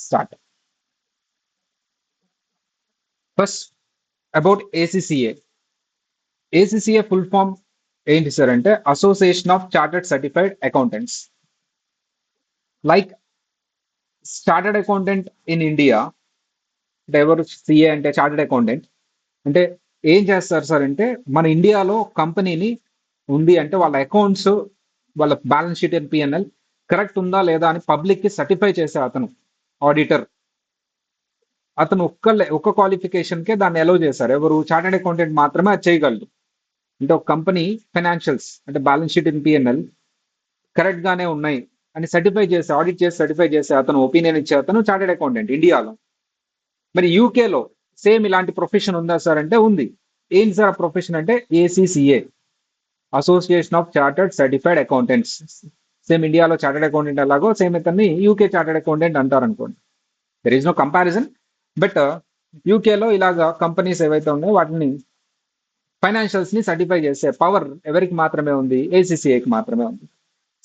Start. First about ACCA. ACCA full form ఏంటి sir అంటే association of chartered certified accountants. Like chartered accountant in India అంటే ఎవరు CA అంటే chartered accountant అంటే ఏం చేస్తారు సార్ అంటే మన ఇండియాలో కంపెనీని ఉంది అంటే వాళ్ళ అకౌంట్స్ వాళ్ళ balance sheet and PNL correct ఉందా లేదా అని పబ్లిక్ కి సర్టిఫై చేసే అతను ఆడిటర్. అతను ఒక్క క్వాలిఫికేషన్ కే దాన్ని అలౌ చేశారు. ఎవరు? చార్టర్డ్ అకౌంటెంట్ మాత్రమే అది చేయగలరు. అంటే ఒక కంపెనీ ఫైనాన్షియల్స్ అంటే balance sheet in PNL correct గానే ఉన్నాయి అని సర్టిఫై చేసి ఆడిట్ చేసి సర్టిఫై చేసే అతను ఒపీనియన్ ఇచ్చే అతను చార్టెడ్ అకౌంటెంట్ ఇండియాలో. మరి యూకేలో సేమ్ ఇలాంటి ప్రొఫెషన్ ఉందా సార్ అంటే ఉంది. ఏంటి సార్ ఆ ప్రొఫెషన్ అంటే ACCA, association of chartered certified accountants. Same ఇండియాలో చార్టెడ్ అకౌంటెంట్ ఎలాగో సేమ్ ఇతన్ని యూకే చార్టెడ్ అకౌంటెంట్ అంటారు అనుకోండి. There is no comparison. But యూకేలో ఇలాగా కంపెనీస్ ఏవైతే ఉన్నాయో వాటిని ఫైనాన్షియల్స్ ని సర్టిఫై చేసే పవర్ ఎవరికి మాత్రమే ఉంది? ఏసీసీఏకి మాత్రమే ఉంది.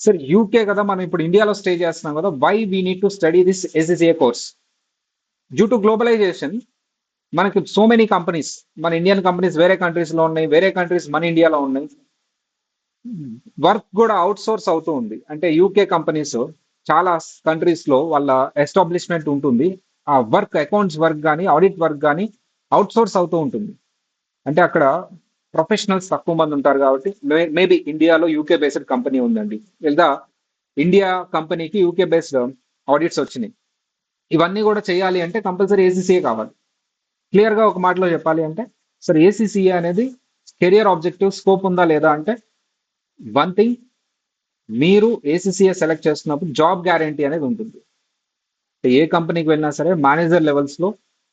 సార్ యూకే కదా, మనం ఇప్పుడు ఇండియాలో స్టే చేస్తున్నాం కదా, why we need to study this ACCA course? Due to globalisation మనకి సో మెనీ కంపెనీస్, మన ఇండియన్ కంపెనీస్ వేరే కంట్రీస్ లో ఉన్నాయి, వేరే కంట్రీస్ మన ఇండియాలో ఉన్నాయి. వర్క్ కూడా అవుట్ సోర్స్ అవుతూ ఉంది. అంటే యూకే కంపెనీస్ చాలా కంట్రీస్ లో వాళ్ళ ఎస్టాబ్లిష్మెంట్ ఉంటుంది. ఆ వర్క్ అకౌంట్స్ వర్క్ కానీ ఆడిట్ వర్క్ కానీ అవుట్ సోర్స్ అవుతూ ఉంటుంది. అంటే అక్కడ ప్రొఫెషనల్స్ తక్కువ మంది ఉంటారు కాబట్టి మేబీ ఇండియాలో యూకే బేస్డ్ కంపెనీ ఉందండి, లేదా ఇండియా కంపెనీకి యూకే బేస్డ్ ఆడిట్స్ వచ్చినాయి. ఇవన్నీ కూడా చేయాలి అంటే కంపల్సరీ ఏసీసీఏ కావాలి. క్లియర్ గా ఒక మాటలో చెప్పాలి అంటే సార్ ఏసీసీఏ అనేది కెరియర్ ఆబ్జెక్టివ్ స్కోప్ ఉందా లేదా అంటే వన్ థింగ్, మీరు ఏసీసీఏ సెలెక్ట్ చేస్తున్నప్పుడు జాబ్ గ్యారంటీ అనేది ఉంటుంది. ఏ కంపెనీకి వెళ్ళినా సరే మేనేజర్ లెవెల్స్ లో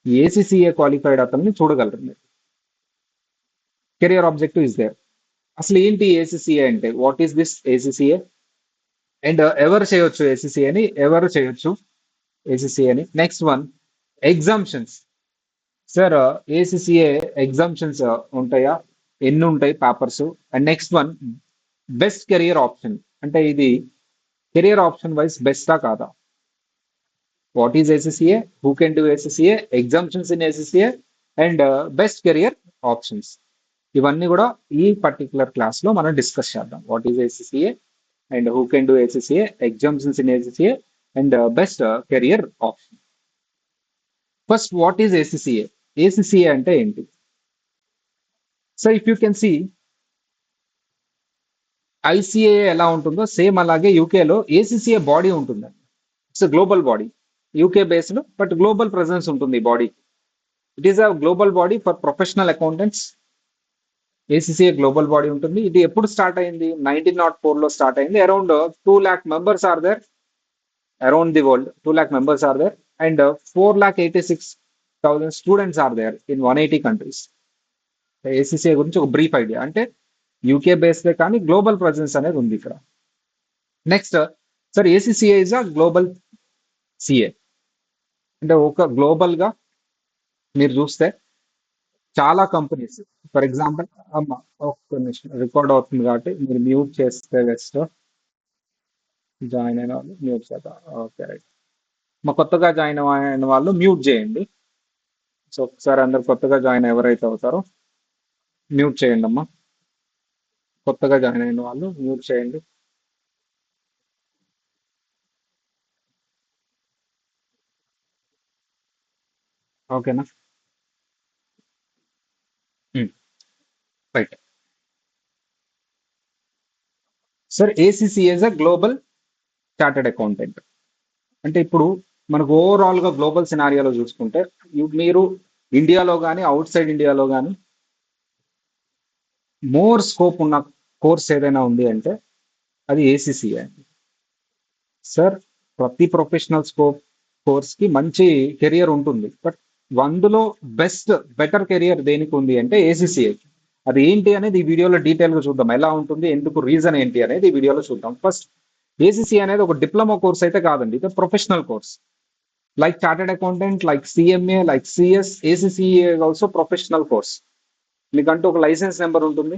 ఏసీసీఏ క్వాలిఫైడ్ అతన్ని చూడగలరు మీరు. Career objective is there. అసలు ఏంటి ఏసీసీఏ అంటే? What is this ACCA? And ఎవరు చేయొచ్చు ఏసీసీఏని? ఎవరు చేయొచ్చు ఏసీసీఏని? Next one, exemptions. Sir ACCA exemptions ఉంటాయా? ఎన్ని ఉంటాయి papers? And next one, best career option. అంటే ఇది కెరియర్ ఆప్షన్ వైజ్ బెస్టా కాదా? What is ACCA? Who can do ACCA? Exemptions in ACCA and best career options. ఇవన్నీ కూడా ఈ పర్టికులర్ క్లాస్ లో మనం డిస్కస్ చేద్దాం. What is ACCA and who can do ACCA, exemptions in ACCA and best career option. First, what is ACCA? ACCA అంటే ఏంటి? So if you can see ICA ఎలా ఉంటుందో సేమ్ అలాగే యూకేలో ఏసీసీఏ బాడీ ఉంటుందండి. It's global body, UK based but global presence ఉంటుంది ఈ body. It is a global body for professional accountants. ACCA global body ఉంటుంది. ఇది ఎప్పుడు స్టార్ట్ అయింది? 1904 లో స్టార్ట్ అయింది. Around 2 lakh members are there around the world. 2 lakh members are there and 4,86,000 students are there in 180 countries. ACCA గురించి ఒక brief idea. అంటే UK based కానీ గ్లోబల్ ప్రెసెన్స్ అనేది ఉంది ఇక్కడ. Next sir, ACCA is a global CA. అంటే ఒక global గా మీరు చూస్తే చాలా కంపెనీస్, ఫర్ ఎగ్జాంపుల్ అమ్మ ఒక్క నిమిషం రికార్డ్ అవుతుంది కాబట్టి మీరు మ్యూట్ చేస్తే బెస్ట్. జాయిన్ అయిన వాళ్ళు మ్యూట్ చేద్దాం. Okay right. మా కొత్తగా జాయిన్ అయిన వాళ్ళు మ్యూట్ చేయండి. సో ఒకసారి అందరు కొత్తగా జాయిన్ ఎవరైతే అవుతారో మ్యూట్ చేయండి అమ్మా. కొత్తగా జాయిన్ అయిన వాళ్ళు మ్యూట్ చేయండి. ఓకేనా? Right. Sir ACCA is a global chartered accountant. అంటే ఇప్పుడు మనకు ఓవరాల్ గా గ్లోబల్ సినారియోలో చూసుకుంటే మీరు ఇండియాలో కానీ అవుట్ సైడ్ ఇండియాలో కానీ మోర్ స్కోప్ ఉన్న కోర్స్ ఏదైనా ఉంది అంటే అది ఏసీసీఏ అండి. సార్ ప్రతి ప్రొఫెషనల్ స్కోప్ కోర్స్ కి మంచి కెరియర్ ఉంటుంది. బట్ అందులో బెటర్ కెరియర్ దేనికి ఉంది అంటే ఏసీసీఏ. అది ఏంటి అనేది ఈ వీడియోలో డీటెయిల్ గా చూద్దాం. ఎలా ఉంటుంది, ఎందుకు, రీజన్ ఏంటి అనేది ఈ వీడియోలో చూద్దాం. ఫస్ట్, ఏసీసీఏ అనేది ఒక డిప్లొమా కోర్స్ అయితే కాదండి, ఇది professional course. Like chartered accountant, like CMA, like CS, ACCA also professional course. మీకంటూ ఒక లైసెన్స్ నెంబర్ ఉంటుంది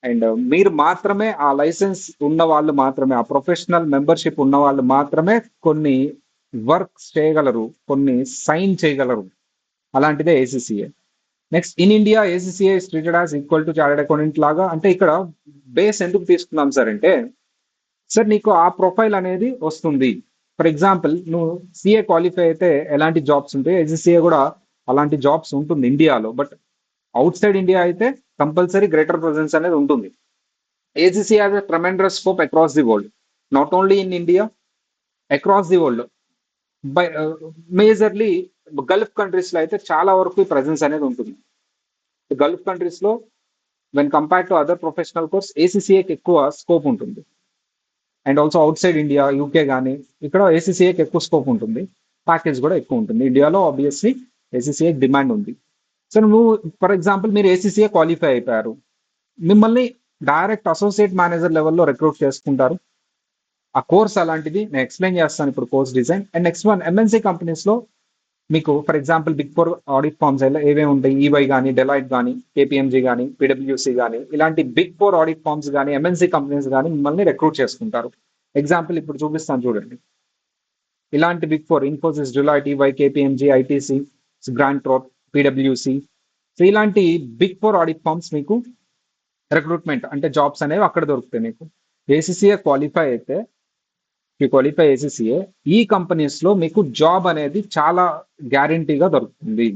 అండ్ మీరు మాత్రమే ఆ లైసెన్స్ ఉన్న వాళ్ళు మాత్రమే, ఆ ప్రొఫెషనల్ మెంబర్షిప్ ఉన్న వాళ్ళు మాత్రమే కొన్ని వర్క్స్ చేయగలరు, కొన్ని సైన్ చేయగలరు. అలాంటిదే ACCA. Next in India ACCA is treated as equal to chartered accountant లాగా. అంటే ఇక్కడ బేస్ ఎందుకు తీసుకున్నాం సార్ అంటే, సార్ నీకు ఆ ప్రొఫైల్ అనేది వస్తుంది. ఫర్ ఎగ్జాంపుల్ నువ్వు సిఏ క్వాలిఫై అయితే ఎలాంటి జాబ్స్ ఉంటాయి, ఏసీసీఏ కూడా అలాంటి జాబ్స్ ఉంటుంది ఇండియాలో. బట్ అవుట్ సైడ్ ఇండియా అయితే కంపల్సరీ గ్రేటర్ ప్రెసెన్స్ అనేది ఉంటుంది. ACC has a tremendous scope across the world, not only in India, across the world. By majorly Gulf countries లో అయితే చాలా వరకు ప్రెసెన్స్ అనేది ఉంటుంది. గల్ఫ్ కంట్రీస్ లో when compare to other professional course ఏసీసీఏకి ఎక్కువ స్కోప్ ఉంటుంది. And also outside India, UK కానీ ఇక్కడ ఏసీసీఏకి ఎక్కువ స్కోప్ ఉంటుంది. ప్యాకేజ్ కూడా ఎక్కువ ఉంటుంది. ఇండియాలో ఆబ్వియస్లీ ఏసీసీఏకి డిమాండ్ ఉంది. సో నువ్వు ఫర్ ఎగ్జాంపుల్ మీరు ఏసీసీఏ క్వాలిఫై అయిపోయారు, మిమ్మల్ని డైరెక్ట్ అసోసియేట్ మేనేజర్ లెవెల్లో రిక్రూట్ చేసుకుంటారు. ఆ కోర్స్ అలాంటిది, నేను ఎక్స్ప్లెయిన్ చేస్తాను ఇప్పుడు course design. And next one, MNC companies లో మీకు for example big four audit firms ఏవేవి ఉంటాయి, ఈవై కానీ, డెలాయిట్ కానీ, కేపీఎంజీ కానీ, పిడబ్ల్యూసీ కానీ, ఇలాంటి బిగ్ ఫోర్ ఆడిట్ ఫార్మ్స్ కానీ, ఎంఎన్సీ కంపెనీస్ కానీ మిమ్మల్ని రిక్రూట్ చేసుకుంటారు. ఎగ్జాంపుల్ ఇప్పుడు చూపిస్తాను చూడండి. ఇలాంటి big four Infosys, Deloitte, EY, KPMG, ITC, Grant Thornton, పిడబ్ల్యూసీ, సో ఇలాంటి బిగ్ ఫోర్ ఆడిట్ ఫార్మ్స్ మీకు రిక్రూట్మెంట్ అంటే జాబ్స్ అనేవి అక్కడ దొరుకుతాయి మీకు. ఏసీసీఏ క్వాలిఫై అయితే, ఈ క్వాలిఫై ఏసీసీఏ, ఈ కంపెనీస్ లో మీకు జాబ్ అనేది చాలా గ్యారంటీగా దొరుకుతుంది.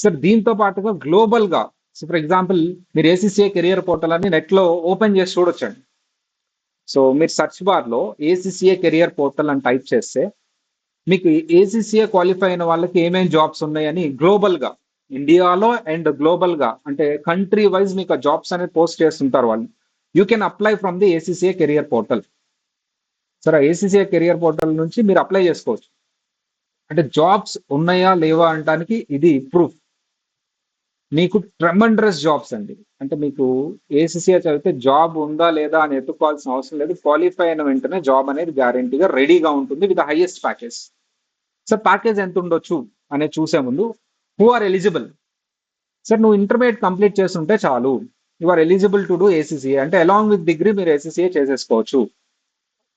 సార్ దీంతో పాటుగా గ్లోబల్ గా, సో ఫర్ ఎగ్జాంపుల్ మీరు ఏసీసీఏ కెరియర్ పోర్టల్ అని నెట్ లో ఓపెన్ చేసి చూడొచ్చండి. సో మీరు సర్చ్ బార్ లో ఏసీసీఏ కెరియర్ పోర్టల్ అని టైప్ చేస్తే మీకు ఏసీసీఏ క్వాలిఫై అయిన వాళ్ళకి ఏమేమి జాబ్స్ ఉన్నాయని గ్లోబల్ గా, ఇండియాలో అండ్ గ్లోబల్ గా, అంటే కంట్రీ వైజ్ మీకు ఆ జాబ్స్ అనేది పోస్ట్ చేస్తుంటారు వాళ్ళు. You can apply from the ACCA career portal. సరే, ఏసీసీఏ కెరియర్ పోర్టల్ నుంచి మీరు అప్లై చేసుకోవచ్చు. అంటే జాబ్స్ ఉన్నాయా లేవా అనడానికి ఇది ప్రూఫ్. మీకు ట్రెమండరస్ జాబ్స్ అండి. అంటే మీకు ఏసీసీఏ చదివితే జాబ్ ఉందా లేదా అని ఎత్తుకోవాల్సిన అవసరం లేదు. క్వాలిఫై అయిన వెంటనే జాబ్ అనేది గ్యారంటీగా రెడీగా ఉంటుంది with highest package. Sir package ఎంత ఉండొచ్చు అనేది చూసే ముందు, హూ ఆర్ ఎలిజిబుల్. సార్ నువ్వు ఇంటర్మీడియట్ కంప్లీట్ చేస్తుంటే చాలు, you are eligible to do ACCA. అంటే అలాంగ్ విత్ డిగ్రీ మీరు ఏసీసీఏ చేసేసుకోవచ్చు.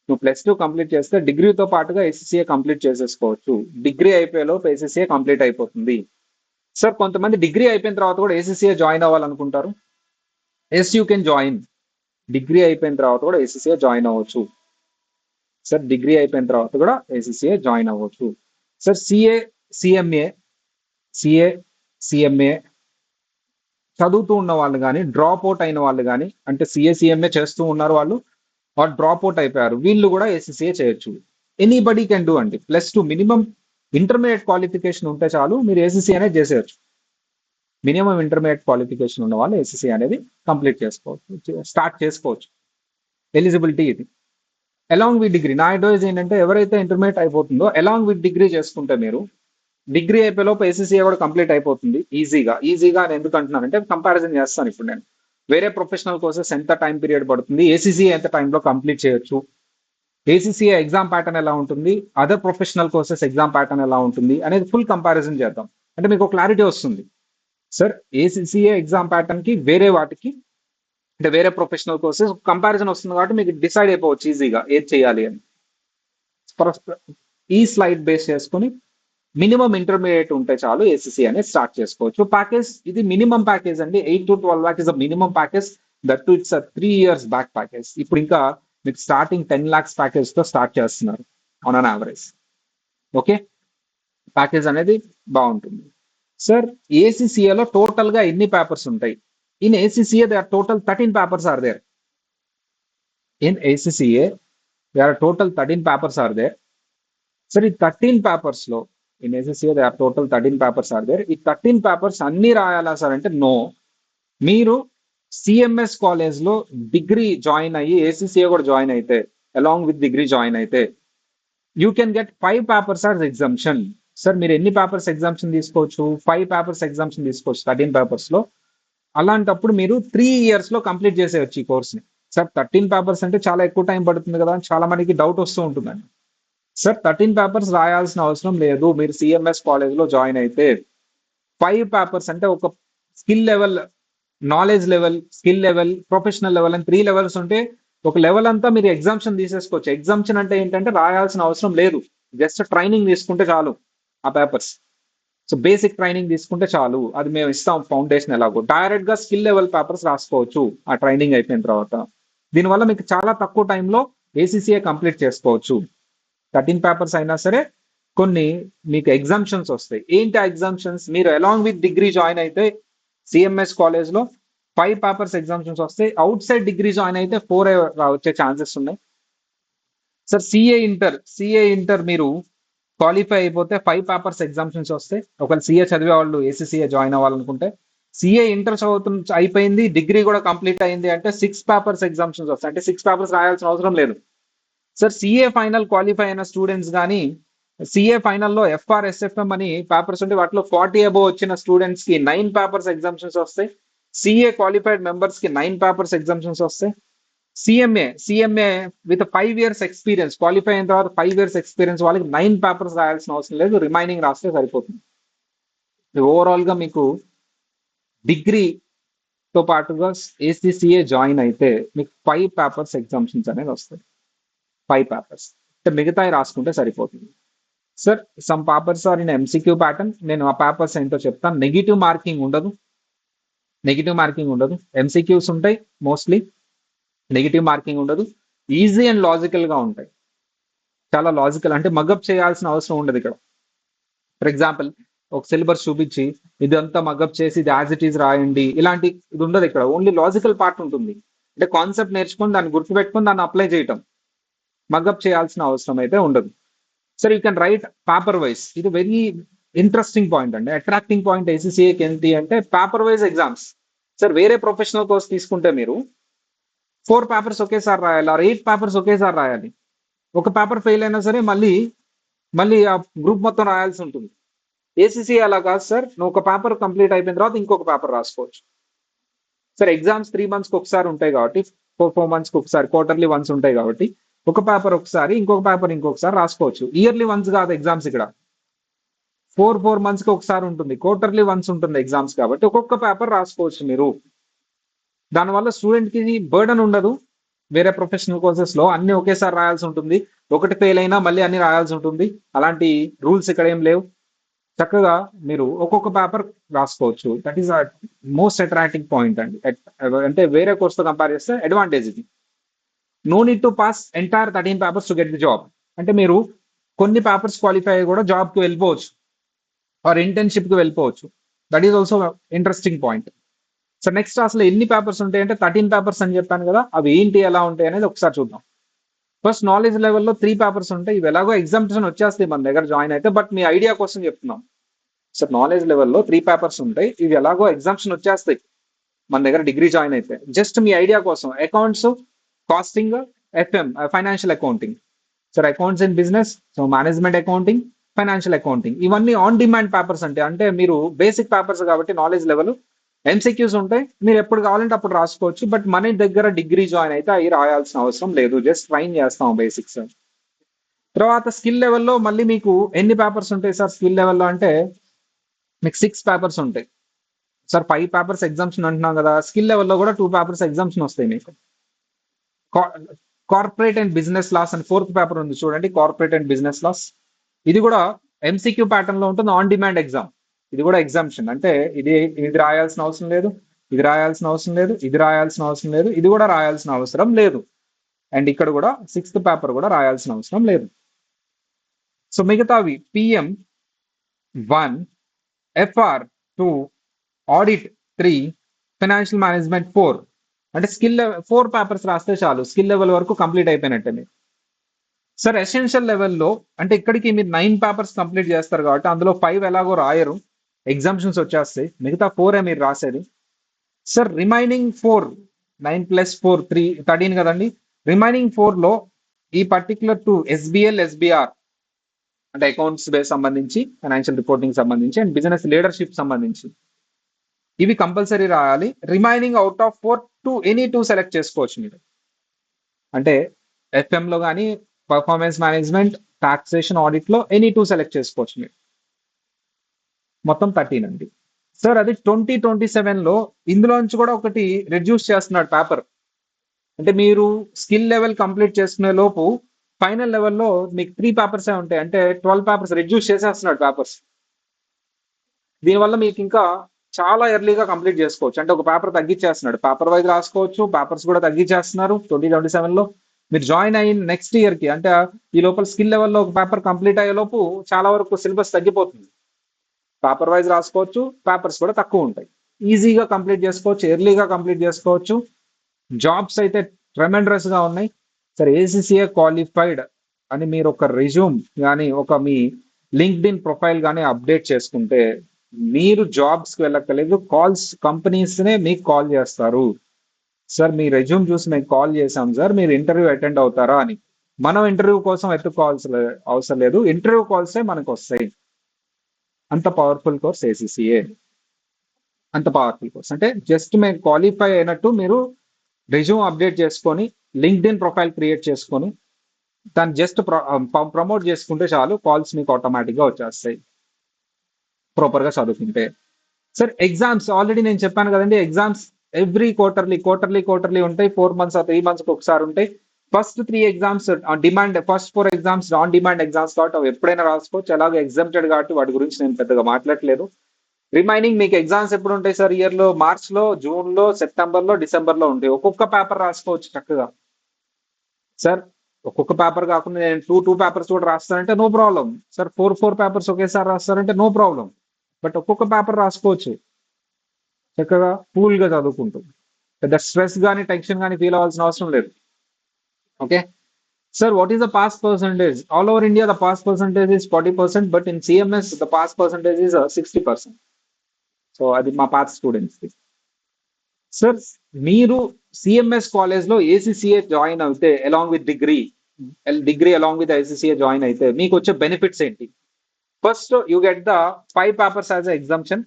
నువ్వు +2 కంప్లీట్ చేస్తే డిగ్రీతో పాటుగా ఏసీసీఏ కంప్లీట్ చేసేసుకోవచ్చు. డిగ్రీ అయిపోయేలోపు ఏసీసీఏ కంప్లీట్ అయిపోతుంది. సార్ కొంతమంది డిగ్రీ అయిపోయిన తర్వాత కూడా ఏసీసీఏ జాయిన్ అవ్వాలనుకుంటారు. Yes you can join. Degree అయిపోయిన తర్వాత కూడా ఏసీసీఏ జాయిన్ అవ్వచ్చు. సార్ డిగ్రీ అయిపోయిన తర్వాత కూడా ఏసీసీఏ జాయిన్ అవ్వచ్చు. Sir CA, CMA, CA, CMA చదువుతూ ఉన్న వాళ్ళు కానీ, డ్రాప్ అవుట్ అయిన వాళ్ళు కానీ, అంటే సిఏ, సిఎంఏ చేస్తూ ఉన్నారు వాళ్ళు, డ్రాప్ అవుట్ అయిపోయారు, వీళ్ళు కూడా ఏసీసీఏ చేయొచ్చు. ఎనీబడీ కెన్ డూ అండి. +2 మినిమం ఇంటర్మీడియట్ క్వాలిఫికేషన్ ఉంటే చాలు, మీరు ఏసీసీ అనేది చేసేయచ్చు. మినిమం ఇంటర్మీడియట్ క్వాలిఫికేషన్ ఉన్న వాళ్ళు ఏసీసీ అనేది కంప్లీట్ చేసుకోవచ్చు, స్టార్ట్ చేసుకోవచ్చు. ఎలిజిబిలిటీ ఇది. అలాంగ్ విత్ డిగ్రీ, నా అడ్వైజ్ ఏంటంటే ఎవరైతే ఇంటర్మీడియట్ అయిపోతుందో అలాంగ్ విత్ డిగ్రీ చేసుకుంటే, మీరు డిగ్రీ అయిపోయేలోపు ఏసీసీఏ కూడా కంప్లీట్ అయిపోతుంది ఈజీగా. ఈజీగా అని ఎందుకు అంటున్నానంటే కంపారిజన్ చేస్తాను ఇప్పుడు నేను. వేరే ప్రొఫెషనల్ కోర్సెస్ ఎంత టైం పీరియడ్ పడుతుంది, ఏసీసీఏ ఎంత టైంలో కంప్లీట్ చేయొచ్చు, ఏసీసీఏ ఎగ్జామ్ ప్యాటర్న్ ఎలా ఉంటుంది, other professional courses exam pattern ఎలా ఉంటుంది అనేది ఫుల్ కంపారిజన్ చేద్దాం. అంటే మీకు క్లారిటీ వస్తుంది. సార్ ఏసీసీఏ ఎగ్జామ్ ప్యాటర్న్ కి వేరే వాటికి, అంటే వేరే ప్రొఫెషనల్ కోర్సెస్ కంపారిజన్ వస్తుంది కాబట్టి మీకు డిసైడ్ అయిపోవచ్చు ఈజీగా ఏది చేయాలి అని. ఈ స్లైడ్ బేస్ చేసుకుని మినిమం ఇంటర్మీడియట్ ఉంటే చాలు ఏసీసీ అనేది స్టార్ట్ చేసుకోవచ్చు. ప్యాకేజ్ ఇది మినిమం ప్యాకేజ్ అండి. 8 to 12 lakhs is the minimum package. That too it's 3 years back package. ఇప్పుడు ఇంకా మీకు స్టార్టింగ్ 10 lakhs ప్యాకేజ్ తో స్టార్ట్ చేస్తున్నారు on an average. Okay, package అనేది బాగుంటుంది. సార్ ఏసీసీఏలో టోటల్ గా ఎన్ని పేపర్స్ ఉంటాయి? In ACCA they are total 13 papers are there. In ACCA they are total 13 papers are there. Sir ఈ 13 పేపర్స్ లో, in ACCA they are total 13 papers are there. ఈ 13 papers అన్ని రాయాలా సార్ అంటే నో. మీరు సిఎంఎస్ కాలేజ్ లో degree join అయ్యి ACCA కూడా జాయిన్ అయితే, అలాంగ్ విత్ డిగ్రీ జాయిన్ అయితే, you can get 5 papers are exemption. Sir మీరు ఎన్ని పేపర్స్ ఎగ్జామ్షన్ తీసుకోవచ్చు? 5 పేపర్స్ ఎగ్జామ్షన్ తీసుకోవచ్చు 13 పేపర్స్ లో. అలాంటప్పుడు మీరు 3 years లో కంప్లీట్ చేసేయచ్చు ఈ కోర్స్ని. సార్ 13 పేపర్స్ అంటే చాలా ఎక్కువ టైం పడుతుంది కదా అని చాలా మందికి డౌట్ వస్తూ ఉంటుందండి. సార్ 13 పేపర్స్ రాయాల్సిన అవసరం లేదు. మీరు సిఎంఎస్ కాలేజ్ లో జాయిన్ అయితే 5 పేపర్స్ అంటే ఒక skill level, knowledge level, skill level, professional level అని 3 levels ఉంటే ఒక లెవెల్ అంతా మీరు ఎగ్జామ్షన్ తీసేసుకోవచ్చు. ఎగ్జామ్షన్ అంటే ఏంటంటే రాయాల్సిన అవసరం లేదు. జస్ట్ ట్రైనింగ్ తీసుకుంటే చాలు ఆ పేపర్స్. సో బేసిక్ ట్రైనింగ్ తీసుకుంటే చాలు, అది మేము ఇస్తాం ఫౌండేషన్ ఎలాగో. డైరెక్ట్ గా స్కిల్ లెవెల్ పేపర్స్ రాసుకోవచ్చు ఆ ట్రైనింగ్ అయిపోయిన తర్వాత. దీనివల్ల మీకు చాలా తక్కువ టైంలో ఏసీసీఏ కంప్లీట్ చేసుకోవచ్చు. 13 పేపర్స్ అయినా సరే కొన్ని మీకు ఎగ్జామ్షన్స్ వస్తాయి. ఏంటి ఆ ఎగ్జామ్షన్స్? మీరు అలాంగ్ విత్ డిగ్రీ జాయిన్ అయితే సిఎంఎస్ కాలేజ్ లో 5 పేపర్స్ ఎగ్జామ్షన్స్ వస్తాయి. అవుట్ సైడ్ డిగ్రీ జాయిన్ అయితే 4 వచ్చే ఛాన్సెస్ ఉన్నాయి. సార్ సిఏ ఇంటర్ మీరు క్వాలిఫై అయిపోతే 5 పేపర్స్ ఎగ్జామ్షన్స్ వస్తాయి. ఒకవేళ సిఏ చదివే వాళ్ళు ఏసీసీఏ జాయిన్ అవ్వాలనుకుంటే, సిఏ ఇంటర్ అయిపోయింది, డిగ్రీ కూడా కంప్లీట్ అయింది అంటే 6 పేపర్స్ ఎగ్జామ్షన్స్ వస్తాయి. అంటే 6 పేపర్స్ రాయాల్సిన అవసరం లేదు. సార్ సిఏ ఫైనల్ క్వాలిఫై అయిన స్టూడెంట్స్ కానీ, సిఏ ఫైనల్లో ఎఫ్ఆర్ఎస్ఎఫ్ఎం అని పేపర్స్ ఉంటే వాటిలో 40 అబోవ్ వచ్చిన స్టూడెంట్స్ కి 9 పేపర్స్ ఎగ్జామ్షన్స్ వస్తాయి. సిఏ క్వాలిఫైడ్ మెంబర్స్ కి 9 పేపర్స్ ఎగ్జామ్షన్స్ వస్తాయి. CMA with 5 years experience qualify అయిన తర్వాత 5 ఇయర్స్ ఎక్స్పీరియన్స్ వాళ్ళకి 9 పేపర్స్ రాయాల్సిన అవసరం లేదు, రిమైనింగ్ రాస్తే సరిపోతుంది. ఓవరాల్ గా మీకు డిగ్రీతో పాటుగా ఏసీసీఏ జాయిన్ అయితే మీకు 5 పేపర్స్ ఎగ్జామ్షన్స్ అనేది వస్తాయి. 5 పేపర్స్ అంటే మిగతాయి రాసుకుంటే సరిపోతుంది. Sir some papers are in MCQ pattern. నేను ఆ పేపర్స్ ఏంటో చెప్తాను. నెగిటివ్ మార్కింగ్ ఉండదు. ఎంసీక్యూస్ ఉంటాయి మోస్ట్లీ. నెగిటివ్ మార్కింగ్ ఉండదు. ఈజీ అండ్ లాజికల్ గా ఉంటాయి. చాలా లాజికల్ అంటే మగప్ చేయాల్సిన అవసరం ఉండదు ఇక్కడ. ఫర్ ఎగ్జాంపుల్ ఒక సిలబస్ చూపించి ఇదంతా మగప్ చేసి ఇది యాజ్ ఇట్ ఈస్ రాయండి, ఇలాంటి ఇది ఉండదు ఇక్కడ. ఓన్లీ లాజికల్ పార్ట్ ఉంటుంది. అంటే కాన్సెప్ట్ నేర్చుకొని దాన్ని గుర్తుపెట్టుకొని దాన్ని అప్లై చేయటం. మగప్ చేయాల్సిన అవసరం అయితే ఉండదు. Sir you can write paper wise. ఇది వెరీ ఇంట్రెస్టింగ్ పాయింట్ అండి. అట్రాక్టింగ్ పాయింట్ ఏసీసీఏకి ఏంటి అంటే పేపర్ వైజ్ ఎగ్జామ్స్. సార్ వేరే ప్రొఫెషనల్ కోర్స్ తీసుకుంటే మీరు 4 పేపర్స్ ఒకేసారి రాయాలి, ఆర్ 8 పేపర్స్ ఒకేసారి రాయాలి. ఒక పేపర్ ఫెయిల్ అయినా సరే మళ్ళీ మళ్ళీ ఆ గ్రూప్ మొత్తం రాయాల్సి ఉంటుంది. ఏసీసీ అలా కాదు సార్. నువ్వు ఒక పేపర్ కంప్లీట్ అయిపోయిన తర్వాత ఇంకొక పేపర్ రాసుకోవచ్చు. సార్ ఎగ్జామ్స్ 3 months కి ఒకసారి ఉంటాయి కాబట్టి, 4 months కి ఒకసారి, క్వార్టర్లీ వన్స్ ఉంటాయి కాబట్టి ఒక పేపర్ ఒకసారి, ఇంకొక పేపర్ ఇంకొకసారి రాసుకోవచ్చు. ఇయర్లీ వన్స్ కాదు ఎగ్జామ్స్ ఇక్కడ. 4 months కి ఒకసారి ఉంటుంది, క్వార్టర్లీ వన్స్ ఉంటుంది ఎగ్జామ్స్ కాబట్టి ఒక్కొక్క పేపర్ రాసుకోవచ్చు మీరు. దానివల్ల స్టూడెంట్ కి బర్డన్ ఉండదు. వేరే ప్రొఫెషనల్ కోర్సెస్ లో అన్ని ఒకేసారి రాయాల్సి ఉంటుంది. ఒకటి ఫెయిల్ అయినా మళ్ళీ అన్ని రాయాల్సి ఉంటుంది. అలాంటి రూల్స్ ఇక్కడ ఏం లేవు. చక్కగా మీరు ఒక్కొక్క పేపర్ రాసుకోవచ్చు. That is most attracting point అండి. అంటే వేరే కోర్స్ తో కంపేర్ చేస్తే అడ్వాంటేజ్ ఇది. No need to pass entire 13 papers to get the job. అంటే మీరు కొన్ని పేపర్స్ క్వాలిఫై అయ్యి కూడా జాబ్ కి వెళ్ళిపోవచ్చు, ఆర్ ఇంటర్న్షిప్ కి వెళ్ళిపోవచ్చు. That is also interesting point. So next అసలు ఎన్ని పేపర్స్ ఉంటాయి అంటే 13 పేపర్స్ అని చెప్పాను కదా, అవి ఏంటి ఎలా ఉంటాయి అనేది ఒకసారి చూద్దాం. ఫస్ట్ నాలెడ్జ్ లెవెల్లో 3 పేపర్స్ ఉంటాయి. ఇవి ఎలాగో ఎగ్జామ్షన్ వచ్చేస్తాయి మన దగ్గర జాయిన్ అయితే, బట్ మీ ఐడియా కోసం చెప్తున్నాం. సో నాలెడ్జ్ లెవెల్లో 3 పేపర్స్ ఉంటాయి. ఇవి ఎలాగో ఎగ్జామ్షన్ వచ్చేస్తాయి మన దగ్గర డిగ్రీ జాయిన్ అయితే. జస్ట్ మీ ఐడియా కోసం accounts, costing, FM financial accounting. Sir accounts in business, so management accounting, financial accounting, ఇవన్నీ ఆన్ డిమాండ్ పేపర్స్. అంటే మీరు బేసిక్ పేపర్స్ కాబట్టి నాలెడ్జ్ లెవెల్ ఎంసీక్యూస్ ఉంటాయి. మీరు ఎప్పుడు కావాలంటే అప్పుడు రాసుకోవచ్చు. బట్ మన దగ్గర డిగ్రీ జాయిన్ అయితే అవి రాయాల్సిన అవసరం లేదు. జస్ట్ ట్రైన్ చేస్తాం బేసిక్స్. తర్వాత స్కిల్ లెవెల్లో మళ్ళీ మీకు ఎన్ని పేపర్స్ ఉంటాయి సార్ స్కిల్ లెవెల్లో అంటే మీకు 6 పేపర్స్ ఉంటాయి. సార్ 5 పేపర్స్ ఎగ్జామ్షన్ అంటున్నాం కదా, స్కిల్ లెవెల్లో కూడా 2 పేపర్స్ ఎగ్జామ్షన్ వస్తాయి మీకు. కార్పొరేట్ అండ్ బిజినెస్ లాస్ అని 4th పేపర్ ఉంది చూడండి, కార్పొరేట్ అండ్ బిజినెస్ లాస్. ఇది కూడా ఎంసీక్యూ ప్యాటర్న్ లో ఉంటుంది, ఆన్ డిమాండ్ ఎగ్జామ్. ఇది కూడా ఎగ్జామ్షన్. అంటే ఇది రాయాల్సిన అవసరం లేదు, ఇది రాయాల్సిన అవసరం లేదు, ఇది రాయాల్సిన అవసరం లేదు, ఇది కూడా రాయాల్సిన అవసరం లేదు. అండ్ ఇక్కడ కూడా 6th పేపర్ కూడా రాయాల్సిన అవసరం లేదు. సో మిగతావి PM 1, FR 2, audit 3, financial management 4. అంటే 4 పేపర్స్ రాస్తే చాలు, స్కిల్ లెవెల్ వరకు కంప్లీట్ అయిపోయినట్టే మీకు. సార్ ఎసెన్షియల్ లెవెల్లో అంటే ఇక్కడికి మీరు 9 పేపర్స్ కంప్లీట్ చేస్తారు కాబట్టి అందులో 5 ఎలాగో రాయరు, ఎగ్జామ్షన్స్ వచ్చేస్తాయి. మిగతా 4 మీరు రాసేది. సార్ రిమైనింగ్ 4, 9 + 4 13 కదండి. రిమైనింగ్ 4లో ఈ పర్టికులర్ 2 ఎస్బిఎల్, ఎస్బిఆర్ అంటే అకౌంట్స్ బేస్ సంబంధించి, ఫైనాన్షియల్ రిపోర్టింగ్ సంబంధించి, అండ్ బిజినెస్ లీడర్షిప్ సంబంధించి, ఇవి కంపల్సరీ రాయాలి. Remaining out of 4 any 2 select చేసుకోవచ్చు మీరు. అంటే ఎఫ్ఎం లో కానీ, పర్ఫార్మెన్స్ మేనేజ్మెంట్, టాక్సేషన్, ఆడిట్ లో ఎనీ 2 సెలెక్ట్ చేసుకోవచ్చు మీరు. మొత్తం 13 అండి. సార్ అది 2027లో ఇందులోంచి కూడా ఒకటి రెడ్యూస్ చేస్తున్నాడు పేపర్. అంటే మీరు స్కిల్ లెవెల్ కంప్లీట్ చేసుకునే లోపు ఫైనల్ లెవెల్లో మీకు 3 పేపర్సే ఉంటాయి, అంటే 12 పేపర్స్ రెడ్యూస్ చేసేస్తున్నాడు పేపర్స్. దీనివల్ల మీకు ఇంకా చాలా ఎర్లీగా కంప్లీట్ చేసుకోవచ్చు, అంటే ఒక పేపర్ తగ్గించేస్తున్నాడు, పేపర్ వైజ్ రాసుకోవచ్చు, పేపర్స్ కూడా తగ్గించేస్తున్నారు 2027లో. మీరు జాయిన్ అయిన నెక్స్ట్ ఇయర్ కి అంటే ఈ లోపల స్కిల్ లెవెల్లో ఒక పేపర్ కంప్లీట్ అయ్యే లోపు చాలా వరకు సిలబస్ తగ్గిపోతుంది. పేపర్ వైజ్ రాసుకోవచ్చు, పేపర్స్ కూడా తక్కువ ఉంటాయి, ఈజీగా కంప్లీట్ చేసుకోవచ్చు, ఎర్లీగా కంప్లీట్ చేసుకోవచ్చు. జాబ్స్ అయితే ట్రెమెండరస్ గా ఉన్నాయి. సరే, ఏసీసీఏ క్వాలిఫైడ్ అని మీరు ఒక రెజ్యూమ్ కానీ ఒక మీ లింక్డ్ ఇన్ ప్రొఫైల్ కానీ అప్డేట్ చేసుకుంటే మీరు జాబ్స్ కి వెళ్ళక్కర్లేదు, కాల్స్ కంపెనీస్ నే మీకు కాల్ చేస్తారు. సార్ మీ రెజ్యూమ్ చూసి మేము కాల్ చేసాం సార్, మీరు ఇంటర్వ్యూ అటెండ్ అవుతారా అని. మనం ఇంటర్వ్యూ కోసం ఎత్తుకోవాల్సిన అవసరం లేదు, ఇంటర్వ్యూ కాల్సే మనకు వస్తాయి. అంత పవర్ఫుల్ కోర్స్ ఏసీసీఏ, అంత పవర్ఫుల్ కోర్స్. అంటే జస్ట్ మేము క్వాలిఫై అయినట్టు మీరు రెజ్యూమ్ అప్డేట్ చేసుకొని లింక్డ్ ఇన్ ప్రొఫైల్ క్రియేట్ చేసుకొని దాన్ని జస్ట్ ప్రమోట్ చేసుకుంటే చాలు, కాల్స్ మీకు ఆటోమేటిక్ గా వచ్చేస్తాయి ప్రాపర్ గా చదువుకుంటే. సార్ ఎగ్జామ్స్ ఆల్రెడీ నేను చెప్పాను కదండి, ఎగ్జామ్స్ ఎవ్రీ క్వార్టర్లీ ఉంటాయి, 4 మంత్స్ 3 మంత్స్ ఒకసారి ఉంటాయి. First 3 exams demand, first 4 exams non demand exams కాబట్టి అవి ఎప్పుడైనా రాసుకోవచ్చు, అలాగే ఎగ్జామ్టెడ్ కాబట్టి వాటి గురించి నేను పెద్దగా మాట్లాడట్లేదు. రిమైనింగ్ మీకు ఎగ్జామ్స్ ఎప్పుడు ఉంటాయి సార్, ఇయర్ లో మార్చ్ లో, జూన్ లో, సెప్టెంబర్ లో, డిసెంబర్ లో ఉంటాయి. ఒక్కొక్క పేపర్ రాసుకోవచ్చు చక్కగా. సార్ ఒక్కొక్క పేపర్ కాకుండా నేను టూ పేపర్స్ కూడా రాస్తానంటే నో ప్రాబ్లం. సార్ 4 పేపర్స్ ఒకేసారి రాస్తారంటే నో ప్రాబ్లం. బట్ ఒక్కొక్క పేపర్ రాసుకోవచ్చు చక్కగా కూల్ గా చదువుకుంటూ, పెద్ద స్ట్రెస్ కానీ టెన్షన్ కానీ ఫీల్ అవ్వాల్సిన అవసరం లేదు. Okay sir, what is the pass percentage? All over India the pass percentage is 40%, but in CMS the pass percentage is 60%. So అది మా పాత స్టూడెంట్స్ కి. సార్ మీరు సిఎంఎస్ కాలేజ్ లో ఏసీసీఏ జాయిన్ అయితే along with degree along with ICCA join అయితే మీకు వచ్చే బెనిఫిట్స్ ఏంటి? First you get the 5 papers as exemption.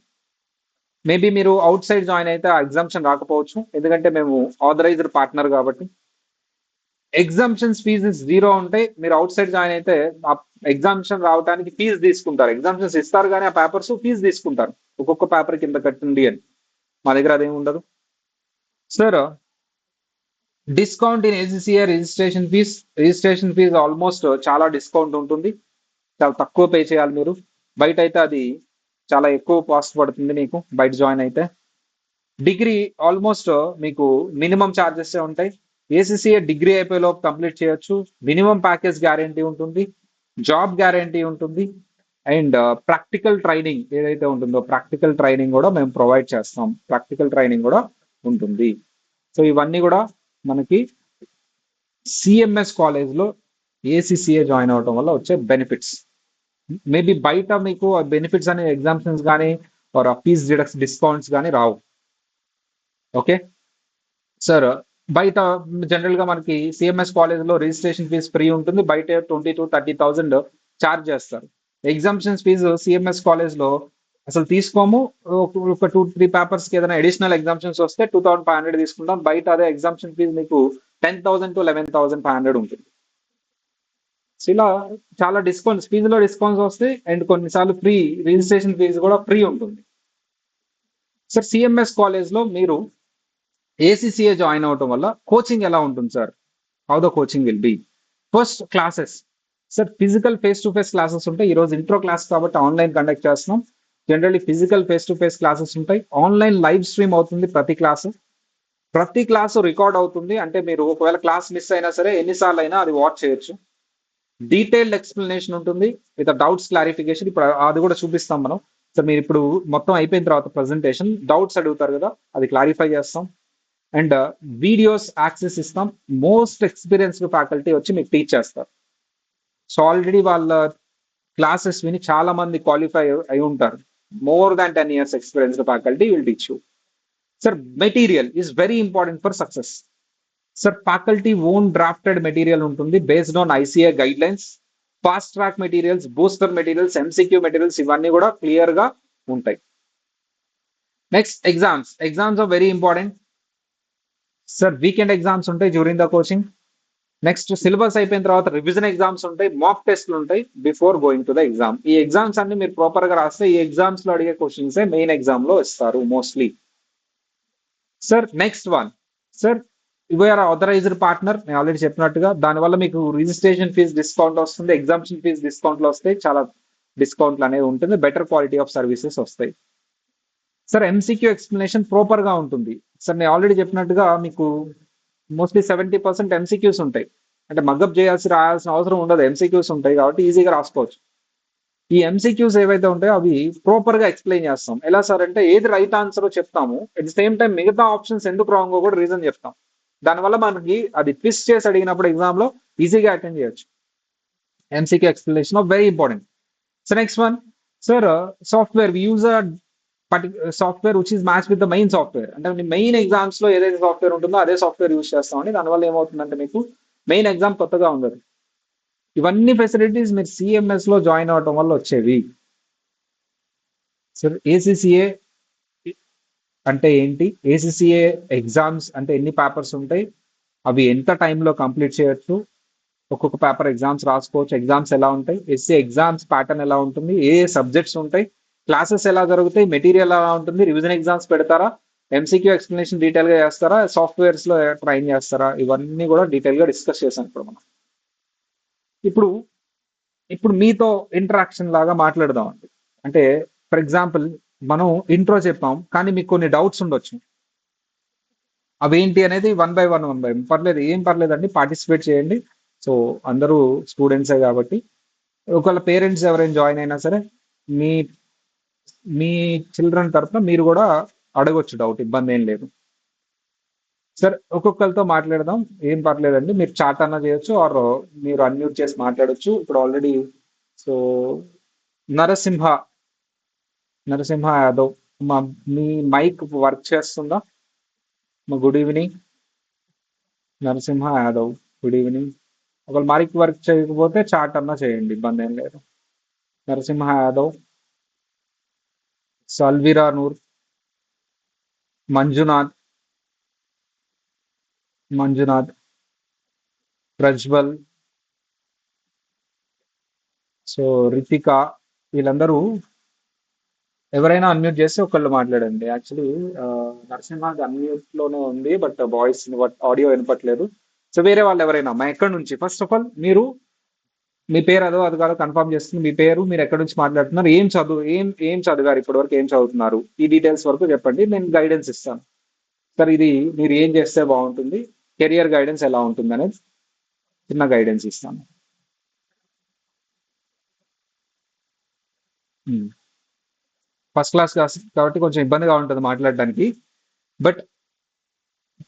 Maybe మీరు అవుట్ సైడ్ జాయిన్ అయితే ఆ ఎగ్జామ్షన్ రాకపోవచ్చు, ఎందుకంటే మేము ఆథరైజ్డ్ పార్ట్నర్ కాబట్టి. ఎగ్జామ్షన్స్ ఫీజు 0 ఉంటాయి. మీరు అవుట్ సైడ్ జాయిన్ అయితే ఆ ఎగ్జామ్షన్ రావడానికి ఫీజు తీసుకుంటారు, ఎగ్జామ్షన్స్ ఇస్తారు కానీ ఆ పేపర్స్ ఫీజు తీసుకుంటారు, ఒక్కొక్క పేపర్ కింద కట్టండి అని. మా దగ్గర అదేమి ఉండదు. Sir discount in ACCA registration fee almost చాలా డిస్కౌంట్ ఉంటుంది, చాలా తక్కువ పే చేయాలి మీరు. బయట అయితే అది చాలా ఎక్కువ కాస్ట్ పడుతుంది మీకు బయట జాయిన్ అయితే. డిగ్రీ ఆల్మోస్ట్ మీకు మినిమం ఛార్జెస్ ఉంటాయి. ఏసీసీఏ డిగ్రీ అయిపోయేలోపు కంప్లీట్ చేయొచ్చు. మినిమం ప్యాకేజ్ గ్యారంటీ ఉంటుంది, జాబ్ గ్యారంటీ ఉంటుంది, అండ్ ప్రాక్టికల్ ట్రైనింగ్ ఏదైతే ఉంటుందో ప్రాక్టికల్ ట్రైనింగ్ కూడా మేము ప్రొవైడ్ చేస్తాం, ప్రాక్టికల్ ట్రైనింగ్ కూడా ఉంటుంది. సో ఇవన్నీ కూడా మనకి సిఎంఎస్ కాలేజ్ లో ఏసీసీఏ జాయిన్ అవడం వల్ల వచ్చే బెనిఫిట్స్. మేబీ బయట మీకు బెనిఫిట్స్ అనే ఎగ్జామ్షన్స్ కానీ ఆర్ ఫీజ్ డిస్కౌంట్స్ కానీ రావు. ఓకే సార్, బయట జనరల్ గా మనకి సిఎంఎస్ కాలేజ్ లో రిజిస్ట్రేషన్ ఫీజ్ ఫ్రీ ఉంటుంది, బయట 20,000 to 30,000 ఛార్జ్ చేస్తారు. ఎగ్జామ్షన్స్ ఫీజు సిఎంఎస్ కాలేజ్ లో అసలు తీసుకోము. ఒక 2-3 పేపర్స్ కి ఏదైనా అడిషనల్ ఎగ్జామ్షన్స్ వస్తే 2,500 తీసుకుంటాం, బయట అదే ఎగ్జామ్షన్ ఫీజు మీకు 10,000 to 11,500 ఉంటుంది. సో ఇలా చాలా డిస్కౌంట్స్, ఫీజులో డిస్కౌంట్స్ వస్తాయి, అండ్ కొన్నిసార్లు ఫ్రీ రిజిస్ట్రేషన్ ఫీజు కూడా ఫ్రీ ఉంటుంది. సార్ సిఎంఎస్ కాలేజ్ లో మీరు ఏసీసీఏ జాయిన్ అవటం వల్ల కోచింగ్ ఎలా ఉంటుంది sir? How the coaching will be? First classes. Sir physical face to face classes ఉంటాయి, ఈరోజు ఇంట్రో క్లాస్ కాబట్టి ఆన్లైన్ కండక్ట్ చేస్తున్నాం. Generally physical face to face classes ఉంటాయి, ఆన్లైన్ లైవ్ స్ట్రీమ్ అవుతుంది ప్రతి క్లాసు రికార్డ్ అవుతుంది, అంటే మీరు ఒకవేళ క్లాస్ మిస్ అయినా సరే ఎన్నిసార్లు అయినా అది వాచ్ చేయొచ్చు. డీటెయిల్డ్ ఎక్స్ప్లెనేషన్ ఉంటుంది విత్ డౌట్స్ క్లారిఫికేషన్, ఇప్పుడు అది కూడా చూపిస్తాం మనం. సో మీరు ఇప్పుడు మొత్తం అయిపోయిన తర్వాత ప్రజెంటేషన్ డౌట్స్ అడుగుతారు కదా, అది క్లారిఫై చేస్తాం. అండ్ వీడియోస్ యాక్సెస్ ఇస్తాం, మోస్ట్ ఎక్స్పీరియన్స్డ్ ఫ్యాకల్టీ వచ్చి మీకు టీచ్ చేస్తారు. సో ఆల్రెడీ వాళ్ళ క్లాసెస్ విని చాలా మంది క్వాలిఫై అయి ఉంటారు. More than 10 years experienced faculty will teach you. Sir material is very important for success. Sir faculty own drafted material ఉంటుంది based on ICA guidelines, fast track materials, booster materials, MCQ materials, ఇవన్నీ కూడా clear గా ఉంటాయి. Next exams are very important. Sir weekend exams ఉంటాయి during the coaching. Next syllabus అయిపోయిన తర్వాత revision exams ఉంటాయి, mock టెస్ట్లు ఉంటాయి before going to the exam. ఈ ఎగ్జామ్స్ అన్ని మీరు ప్రాపర్ గా రాస్తే ఈ ఎగ్జామ్స్ లో అడిగే క్వశ్చన్స్ మెయిన్ ఎగ్జామ్ లో ఇస్తారు mostly. Sir next one, sir we're authorised partner, నేను ఆల్రెడీ చెప్పినట్టుగా. దానివల్ల మీకు రిజిస్ట్రేషన్ ఫీజ్ డిస్కౌంట్ వస్తుంది, ఎగ్జామ్షన్ ఫీజ్ డిస్కౌంట్లు వస్తాయి, చాలా డిస్కౌంట్లు అనేది ఉంటుంది, బెటర్ క్వాలిటీ ఆఫ్ సర్వీసెస్ వస్తాయి. సార్ ఎంసీక్యూ ఎక్స్ప్లెనేషన్ ప్రాపర్ గా ఉంటుంది. సార్ నేను ఆల్రెడీ చెప్పినట్టుగా మీకు మోస్ట్లీ 70% ఎంసీక్యూస్ ఉంటాయి. అంటే మగ్గప్ చేయాల్సి రాయాల్సిన అవసరం ఉండదు, ఎంసీక్యూస్ ఉంటాయి కాబట్టి ఈజీగా రాసుకోవచ్చు. ఈ ఎంసీక్యూస్ ఏవైతే ఉంటాయో అవి ప్రాపర్ గా ఎక్స్ప్లెయిన్ చేస్తాం. ఎలా సార్ అంటే ఏది రైట్ ఆన్సర్ చెప్తాము, అట్ ది సేమ్ టైం మిగతా ఆప్షన్స్ ఎందుకు రాంగ్ కూడా రీజన్ చెప్తాం. దానివల్ల మనకి అది ట్విస్ట్ చేసి అడిగినప్పుడు ఎగ్జామ్ లో ఈజీగా అటెండ్ చేయొచ్చు. MCQ explanation of very important. So next one, sir software we use software which is match with the main software. అంటే మెయిన్ ఎగ్జామ్స్ లో ఏదైతే సాఫ్ట్వేర్ ఉంటుందో అదే సాఫ్ట్వేర్ యూజ్ చేస్తామండి. దానివల్ల ఏమవుతుందంటే మీకు మెయిన్ ఎగ్జామ్ కొత్తగా ఉండదు. ఇవన్నీ ఫెసిలిటీస్ మీరు సిఎంఎస్ లో జాయిన్ అవడం వల్ల వచ్చేవి. సార్ ఏసీసీఏ అంటే ఏంటి, ఏసీసీఏ ఎగ్జామ్స్ అంటే ఎన్ని పేపర్స్ ఉంటాయి, అవి ఎంత టైంలో కంప్లీట్ చేయొచ్చు, ఒక్కొక్క పేపర్ ఎగ్జామ్స్ రాసుకోవచ్చు, ఎగ్జామ్స్ ఎలా ఉంటాయి, ఎస్సీ ఎగ్జామ్స్ ప్యాటర్న్ ఎలా ఉంటుంది, ఏ సబ్జెక్ట్స్ ఉంటాయి, క్లాసెస్ ఎలా జరుగుతాయి, మెటీరియల్ ఎలా ఉంటుంది, రివిజన్ ఎగ్జామ్స్ పెడతారా, ఎంసీక్యూ ఎక్స్ప్లెనేషన్ డీటెయిల్ గా చేస్తారా, సాఫ్ట్వేర్స్ లో ట్రైన్ చేస్తారా, ఇవన్నీ కూడా డీటెయిల్ గా డిస్కస్ చేశాను ఇప్పుడు మనం. ఇప్పుడు ఇప్పుడు మీతో ఇంటరాక్షన్ లాగా మాట్లాడదాం అండి. అంటే ఫర్ ఎగ్జాంపుల్ మనం ఇంట్రో చెప్పాం, కానీ మీకు కొన్ని డౌట్స్ ఉండొచ్చు. అవేంటి అనేది వన్ బై వన్ పర్లేదు, ఏం పర్లేదండి, పార్టిసిపేట్ చేయండి. సో అందరూ స్టూడెంట్సే కాబట్టి ఒకవేళ పేరెంట్స్ ఎవరైనా జాయిన్ అయినా సరే మీ మీ చిల్డ్రన్ తరపున మీరు కూడా అడగొచ్చు డౌట్, ఇబ్బంది ఏం లేదు. సార్ ఒక్కొక్కరితో మాట్లాడదాం, ఏం పర్లేదండి, మీరు చాట్ అన్నా చేయొచ్చు ఆర్ మీరు అన్మ్యూట్ చేసి మాట్లాడొచ్చు. ఇప్పుడు ఆల్రెడీ సో నరసింహ నరసింహ యాదవ్, మా మీ మైక్ వర్క్ చేస్తుందా? మా good evening Narasimha Yadav, good evening. ఒకవేళ మైక్ వర్క్ చేయకపోతే చాట్ అన్నా చేయండి, ఇబ్బంది ఏం లేదు. నరసింహ యాదవ్, సల్విరా నూర్, మంజునాథ్ మంజునాథ్, ప్రజ్వల్, సో రితిక, వీళ్ళందరూ ఎవరైనా అన్మ్యూట్ చేస్తే ఒకళ్ళు మాట్లాడండి. యాక్చువల్లీ నరసింహ అన్మ్యూట్ లోనే ఉంది, బట్ వాయిస్ ఆడియో వినపట్లేదు. సో వేరే వాళ్ళు ఎవరైనా మా ఎక్కడి నుంచి, ఫస్ట్ ఆఫ్ ఆల్ మీరు మీ పేరు అదో అది కాదో కన్ఫర్మ్ చేస్తుంది, మీ పేరు, మీరు ఎక్కడి నుంచి మాట్లాడుతున్నారు, ఏం చదువు ఏం చదివారు ఇప్పటి వరకు, ఏం చదువుతున్నారు, ఈ డీటెయిల్స్ వరకు చెప్పండి, నేను గైడెన్స్ ఇస్తాను. సార్ ఇది మీరు ఏం చేస్తే బాగుంటుంది, కెరియర్ గైడెన్స్ ఎలా ఉంటుంది అనేది చిన్న గైడెన్స్ ఇస్తాను. ఫస్ట్ క్లాస్ కాబట్టి కొంచెం ఇబ్బందిగా ఉంటుంది మాట్లాడడానికి, బట్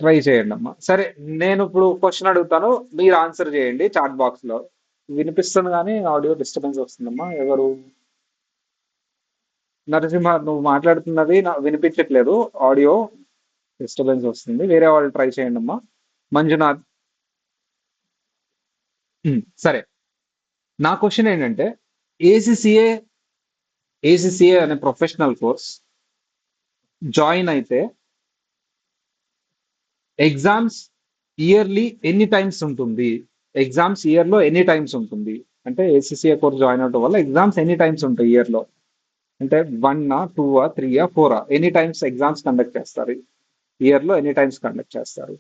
ట్రై చేయండి అమ్మా. సరే, నేను ఇప్పుడు క్వశ్చన్ అడుగుతాను, మీరు ఆన్సర్ చేయండి చాట్ బాక్స్ లో. వినిపిస్తుంది కానీ ఆడియో డిస్టర్బెన్స్ వస్తుందమ్మా. ఎవరు? నరసింహ, నువ్వు మాట్లాడుతున్నది వినిపించట్లేదు, ఆడియో డిస్టర్బెన్స్ వస్తుంది, వేరే వాళ్ళు ట్రై చేయండి అమ్మా. మంజునాథ్, సరే. నా క్వశ్చన్ ఏంటంటే ఏసీసీఏ ఏసీసీఏ అనే ప్రొఫెషనల్ కోర్స్ జాయిన్ అయితే ఎగ్జామ్స్ ఇయర్లీ ఎన్ని టైమ్స్ ఉంటుంది, ఎగ్జామ్స్ ఇయర్ లో ఎన్ని టైమ్స్ ఉంటుంది, అంటే ఏసీసీఏ కోర్స్ జాయిన్ అవడం వల్ల ఎగ్జామ్స్ ఎన్ని టైమ్స్ ఉంటాయి ఇయర్ లో, అంటే 1 2 3 4 ఎనీ టైమ్స్ ఎగ్జామ్స్ కండక్ట్ చేస్తారు, ఇయర్ లో ఎనీ టైమ్స్ కండక్ట్ చేస్తారు.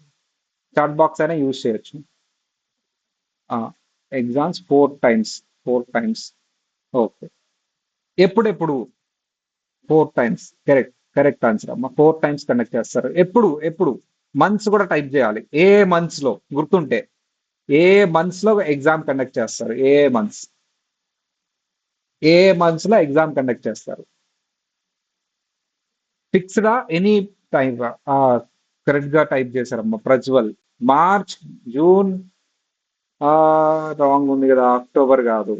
చాట్ బాక్స్ అయినా యూజ్ చేయొచ్చు. Exams 4 times, 4 times, okay. ఎప్పుడెప్పుడు? 4 టైమ్స్, కరెక్ట్, కరెక్ట్ ఆన్సర్ అమ్మా. 4 టైమ్స్ కండక్ట్ చేస్తారు. ఎప్పుడు ఎప్పుడు మంత్స్ కూడా టైప్ చేయాలి, ఏ మంత్స్ లో గుర్తుంటే, ఏ మంత్స్ లో ఎగ్జామ్ కండక్ట్ చేస్తారు, ఏ మంత్స్ లో ఎగ్జామ్ కండక్ట్ చేస్తారు. ఫిక్స్డా ఎనీ టైం? కరెక్ట్ గా టైప్ చేశారమ్మా ప్రజ్వల్. మార్చ్, జూన్, రాంగ్ ఉంది కదా, అక్టోబర్ కాదు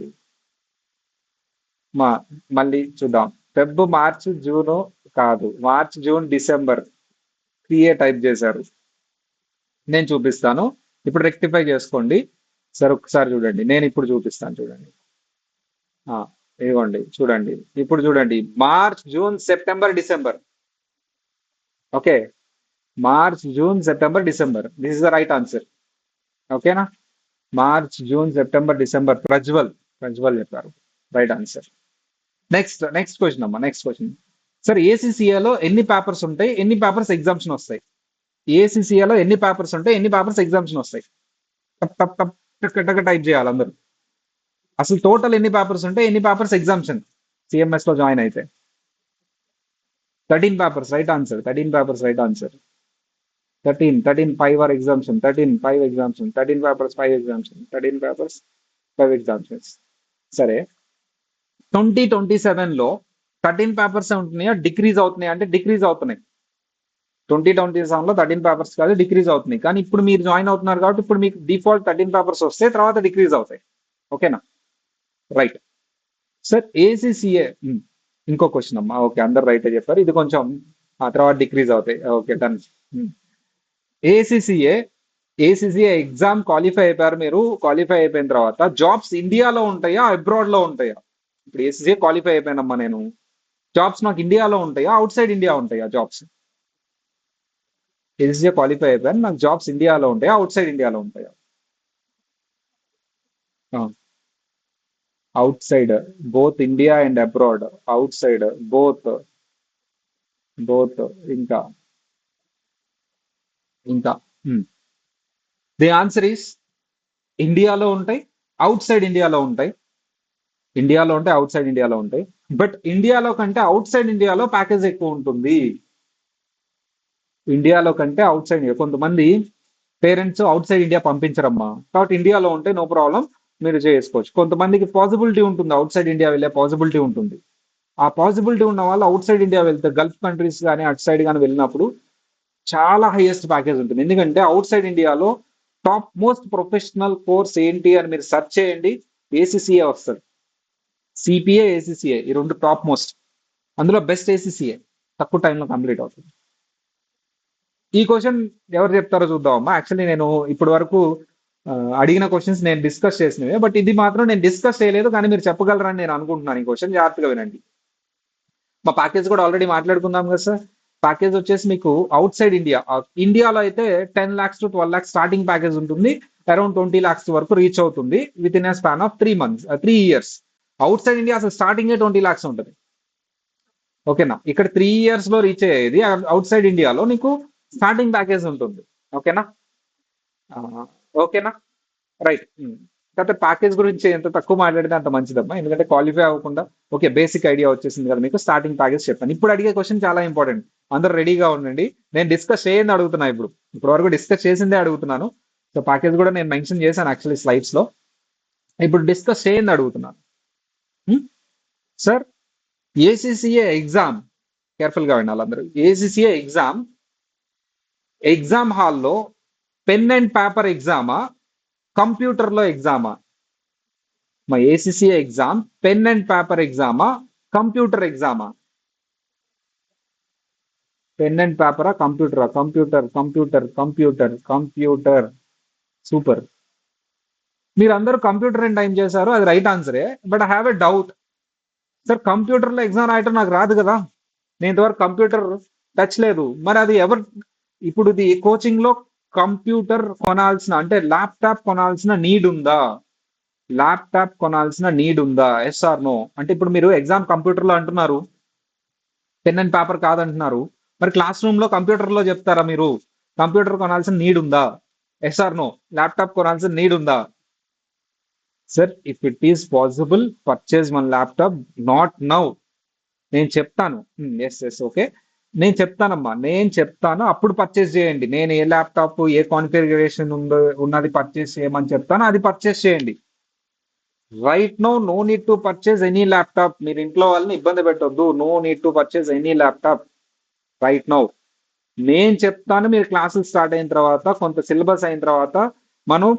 మా, మళ్ళీ చూద్దాం. ఫెబ్, మార్చ్, జూన్ కాదు, మార్చ్, జూన్, డిసెంబర్, క్రియే టైప్ చేశారు. నేను చూపిస్తాను, ఇప్పుడు రెక్టిఫై చేసుకోండి. సార్ ఒక్కసారి చూడండి, నేను ఇప్పుడు చూపిస్తాను చూడండి. ఆ, ఇదిగోండి చూడండి, ఇప్పుడు చూడండి, March, June, September, December. Okay, March, June, September, December, this is the right answer. ఓకేనా? March, June, September, December, Prajwal చెప్పారు, రైట్ ఆన్సర్. నెక్స్ట్ క్వశ్చన్ అమ్మా, నెక్స్ట్ క్వశ్చన్. సార్ ఏసీసీఏలో ఎన్ని పేపర్స్ ఉంటాయి, ఎన్ని పేపర్స్ ఎగ్జామ్షన్ వస్తాయి, ఏసీసీఏలో ఎన్ని పేపర్స్ ఉంటాయి, ఎన్ని పేపర్స్ ఎగ్జామ్షన్ వస్తాయి. టప్ టప్ టప్ టక్ టైప్ చేయాలి అందరూ. అసలు టోటల్ ఎన్ని పేపర్స్ ఉంటాయి, ఎన్ని పేపర్స్ ఎగ్జామ్షన్ సిఎంఎస్ లో జాయిన్ అయితే. 13 papers right answer. 13 papers right answer. 13 5 or exemption. 13 5 exemption. 13 papers 5 exemption. 13 papers 5 exemptions. సరే, 2027లో 13 పేపర్స్ ఉంటున్నాయా, డిక్రీజ్ అవుతున్నాయి అంటే డిక్రీజ్ అవుతున్నాయి. 2027లో 13 పేపర్స్ కాదు, డిక్రీజ్ అవుతున్నాయి. కానీ ఇప్పుడు మీరు జాయిన్ అవుతున్నారు కాబట్టి ఇప్పుడు మీకు డిఫాల్ట్ 13 పేపర్స్ వస్తే తర్వాత డిక్రీజ్ అవుతాయి. ఓకేనా? రైట్. సార్ ఏసీసీఏ, ఇంకో క్వశ్చన్ అమ్మా. ఓకే, అందరు రైట్ చెప్పారు. ఇది కొంచెం ఆ తర్వాత డిక్రీజ్ అవుతాయి. Okay, done. ACCA ACCA exam qualify అయిపోయారు మీరు. క్వాలిఫై అయిపోయిన తర్వాత జాబ్స్ ఇండియాలో ఉంటాయా, అబ్రాడ్ లో ఉంటాయా? ఇప్పుడు ఏసీసీఏ క్వాలిఫై అయిపోయినమ్మా నేను. జాబ్స్ నాకు ఇండియాలో ఉంటాయా, అవుట్ సైడ్ ఇండియా ఉంటాయా జాబ్స్? ఏసీసీఏ క్వాలిఫై అయిపోయాను, నాకు జాబ్స్ ఇండియాలో ఉంటాయా, అవుట్ సైడ్ ఇండియాలో ఉంటాయా? Out side, both India and abroad. Out side, both. Both. ఇంకా ఇంకా ది ఆన్సర్ ఈస్ ఇండియాలో ఉంటాయి, అవుట్ సైడ్ ఇండియాలో ఉంటాయి. ఇండియాలో ఉంటాయి, అవుట్ సైడ్ ఇండియాలో ఉంటాయి. బట్ ఇండియాలో కంటే అవుట్ సైడ్ ఇండియాలో ప్యాకేజ్ ఎక్కువ ఉంటుంది. ఇండియాలో కంటే అవుట్ సైడ్ ఇండియా. కొంతమంది పేరెంట్స్ అవుట్ సైడ్ ఇండియా పంపించరమ్మా, కాబట్టి ఇండియాలో ఉంటే నో ప్రాబ్లం, మీరు చేసుకోవచ్చు. కొంతమందికి పాసిబిలిటీ ఉంటుంది, అవుట్ సైడ్ ఇండియా వెళ్ళే పాసిబిలిటీ ఉంటుంది. ఆ పాసిబిలిటీ ఉన్న వాళ్ళు అవుట్ సైడ్ ఇండియా వెళ్తే, గల్ఫ్ కంట్రీస్ కానీ అటు సైడ్ కానీ వెళ్ళినప్పుడు చాలా హైయెస్ట్ ప్యాకేజ్ ఉంటుంది. ఎందుకంటే అవుట్ సైడ్ ఇండియాలో టాప్ మోస్ట్ ప్రొఫెషనల్ కోర్స్ ఏంటి అని మీరు సెర్చ్ చేయండి, ఏసీసీఏ వస్తుంది. సిపిఏ, ఏసీసీఏ ఈ రెండు టాప్ మోస్ట్. అందులో బెస్ట్ ఏసీసీఏ, తక్కువ టైంలో కంప్లీట్ అవుతుంది. ఈ క్వశ్చన్ ఎవరు చెప్తారో చూద్దామమ్మా. యాక్చువల్లీ నేను ఇప్పటి వరకు ఆ, అడిగిన క్వశ్చన్స్ నేను డిస్కస్ చేసినవే, బట్ ఇది మాత్రం నేను డిస్కస్ చేయలేదు, కానీ మీరు చెప్పగలరని నేను అనుకుంటున్నాను. ఈ క్వశ్చన్ జాగ్రత్తగా వినండి. మా ప్యాకేజ్ కూడా ఆల్రెడీ మాట్లాడుకుందాం కదా సార్. ప్యాకేజ్ వచ్చేసి మీకు అవుట్ సైడ్ ఇండియా, ఇండియాలో అయితే 10 lakhs to 12 lakhs starting package ఉంటుంది. అరౌండ్ 20 lakhs వరకు రీచ్ అవుతుంది with in span of 3 months, 3 years. Out side India అసలు స్టార్టింగ్ 20 lakhs ఉంటుంది. ఓకేనా? ఇక్కడ 3 years లో రీచ్ అయ్యేది అవుట్ సైడ్ ఇండియాలో నీకు స్టార్టింగ్ ప్యాకేజ్ ఉంటుంది. ఓకేనా? ఆ, ఓకేనా? రైట్. కాకపోతే ప్యాకేజ్ గురించి ఎంత తక్కువ మాట్లాడితే అంత మంచిదమ్మా, ఎందుకంటే క్వాలిఫై అవ్వకుండా ఓకే బేసిక్ ఐడియా వచ్చేసింది కదా మీకు. స్టార్టింగ్ ప్యాకేజ్ చెప్పాను. ఇప్పుడు అడిగే క్వశ్చన్ చాలా ఇంపార్టెంట్, అందరూ రెడీగా ఉండండి. నేను డిస్కస్ చేయండి అడుగుతున్నా, ఇప్పుడు వరకు డిస్కస్ చేసిందే అడుగుతున్నాను. సో ప్యాకేజ్ కూడా నేను మెన్షన్ చేశాను యాక్చువల్లీ స్లైడ్స్ లో. ఇప్పుడు డిస్కస్ చేయండి అడుగుతున్నాను. సార్, ఏసీసీఏ ఎగ్జామ్, కేర్ఫుల్ గా వినాలి అందరూ. ఏసీసీఏ ఎగ్జామ్ ఎగ్జామ్ హాల్లో పెన్ అండ్ పేపర్ ఎగ్జామా, కంప్యూటర్లో ఎగ్జామా? మా ACCA exam pen and paper ఎగ్జామా, కంప్యూటర్ ఎగ్జామా? పెన్ అండ్ పేపరా, కంప్యూటరా? Computer, computer, computer, computer. Super. మీరు అందరూ కంప్యూటర్ అని టైం చేశారు, అది రైట్ ఆన్సరే. But I have a doubt. Sir, కంప్యూటర్లో ఎగ్జామ్ రాయటం నాకు రాదు కదా, నేను ఇంతవరకు కంప్యూటర్ టచ్ లేదు. మరి అది ఎవరు ఇప్పుడు ఇది కోచింగ్ లో కంప్యూటర్ కొనాల్సిన అంటే ల్యాప్టాప్ కొనాల్సిన నీడ్ ఉందా? ల్యాప్టాప్ కొనాల్సిన నీడ్ ఉందా? Yes or no? అంటే ఇప్పుడు మీరు ఎగ్జామ్ కంప్యూటర్ లో అంటున్నారు, పెన్ అండ్ పేపర్ కాదంటున్నారు. మరి క్లాస్ రూమ్ లో కంప్యూటర్ లో చెప్తారా మీరు? కంప్యూటర్ కొనాల్సిన నీడ్ ఉందా? Yes or no? ల్యాప్టాప్ కొనాల్సిన నీడ్ ఉందా? Sir, if it is possible purchase one laptop, not now. నేను చెప్తాను. ఎస్ ఎస్ ఓకే, నేను చెప్తానమ్మా, నేను చెప్తాను, అప్పుడు పర్చేస్ చేయండి. నేను ఏ ల్యాప్టాప్ ఏ కాన్ఫిగరేషన్ ఉందో ఉన్నది పర్చేస్ చేయమని చెప్తాను, అది పర్చేస్ చేయండి. Right no no need to purchase any laptop. మీరు ఇంట్లో వాళ్ళని ఇబ్బంది పెట్టొద్దు. No need to purchase any laptop right now. నేను చెప్తాను, మీరు క్లాసులు స్టార్ట్ అయిన తర్వాత, కొంత సిలబస్ అయిన తర్వాత మనం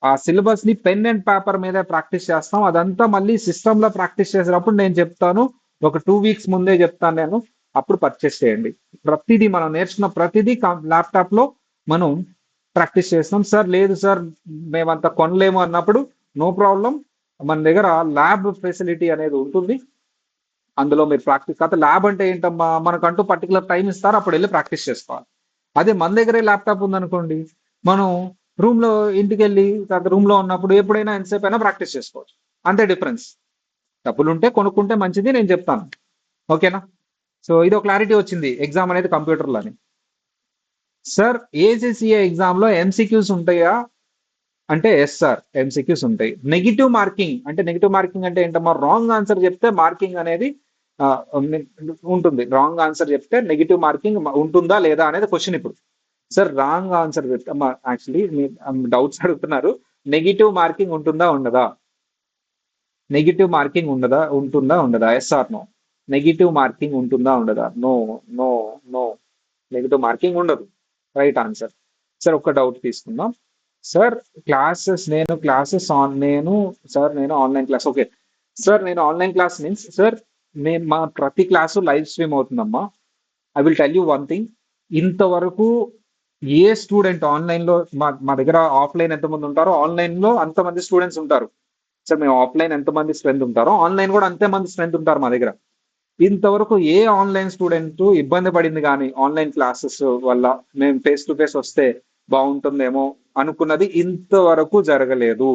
ఆ సిలబస్ ని పెన్ అండ్ పేపర్ మీద ప్రాక్టీస్ చేస్తాం. అదంతా మళ్ళీ సిస్టమ్ లో ప్రాక్టీస్ చేసినప్పుడు నేను చెప్తాను, ఒక 2 weeks ముందే చెప్తాను నేను, అప్పుడు పర్చేస్ చేయండి. ప్రతిదీ మనం నేర్చుకున్న ప్రతిదీ ల్యాప్టాప్ లో మనం ప్రాక్టీస్ చేస్తాం. సార్ లేదు సార్, మేమంతా కొనలేము అన్నప్పుడు నో ప్రాబ్లం, మన దగ్గర ల్యాబ్ ఫెసిలిటీ అనేది ఉంటుంది. అందులో మీరు ప్రాక్టీస్, కాకపోతే ల్యాబ్ అంటే ఏంటమ్మా, మనకంటూ పర్టికులర్ టైం ఇస్తారు, అప్పుడు వెళ్ళి ప్రాక్టీస్ చేసుకోవాలి. అదే మన దగ్గరే ల్యాప్టాప్ ఉందనుకోండి, మనం రూమ్ లో ఇంటికి వెళ్ళి తర్వాత రూమ్ లో ఉన్నప్పుడు ఎప్పుడైనా ఎంతసేపు అయినా ప్రాక్టీస్ చేసుకోవచ్చు. అంతే డిఫరెన్స్. డబ్బులు ఉంటే కొనుక్కుంటే మంచిది, నేను చెప్తాను. ఓకేనా? సో ఇది ఒక క్లారిటీ వచ్చింది, ఎగ్జామ్ అనేది కంప్యూటర్లో అని. సార్ ఏసీసీఏ ఎగ్జామ్ లో ఎంసీక్యూస్ ఉంటాయా అంటే ఎస్ సార్, ఎంసీక్యూస్ ఉంటాయి. నెగిటివ్ మార్కింగ్ అంటే ఏంటమ్మా, రాంగ్ ఆన్సర్ చెప్తే మార్కింగ్ అనేది ఆ, ఉంటుంది. రాంగ్ ఆన్సర్ చెప్తే నెగిటివ్ మార్కింగ్ ఉంటుందా లేదా అనేది క్వశ్చన్ ఇప్పుడు. సార్ రాంగ్ ఆన్సర్ చెప్తే యాక్చువల్లీ డౌట్స్ అడుగుతున్నారు. నెగిటివ్ మార్కింగ్ ఉంటుందా ఉండదా? నెగిటివ్ మార్కింగ్ ఉంటుందా ఉండదా? Yes or no? Negative marking ఉంటుందా ఉండదా? No, no, no. Negative marking ఉండదు. Right answer. సార్ ఒక డౌట్ తీసుకుందాం. సార్ క్లాసెస్ నేను ఆన్లైన్ క్లాస్, ఓకే. సార్ నేను ఆన్లైన్ క్లాస్ మీన్స్ సార్, మా ప్రతి క్లాసు లైవ్ స్ట్రీమ్ అవుతుందమ్మా. I will tell you one thing. ఇంతవరకు ఏ స్టూడెంట్ ఆన్లైన్ లో, మా దగ్గర ఆఫ్లైన్ ఎంతమంది ఉంటారో ఆన్లైన్ లో అంతమంది స్టూడెంట్స్ ఉంటారు. సార్ మేము ఆఫ్లైన్ ఎంతమంది స్ట్రెంత్ ఉంటారో ఆన్లైన్ కూడా అంతే మంది స్ట్రెంత్ ఉంటారు మా దగ్గర. ఇంతవరకు ఏ ఆన్లైన్ స్టూడెంట్ ఇబ్బంది పడింది కానీ ఆన్లైన్ క్లాసెస్ వల్ల మేము ఫేస్ టు ఫేస్ వస్తే బాగుంటుందేమో అనుకున్నది ఇంతవరకు జరగలేదు.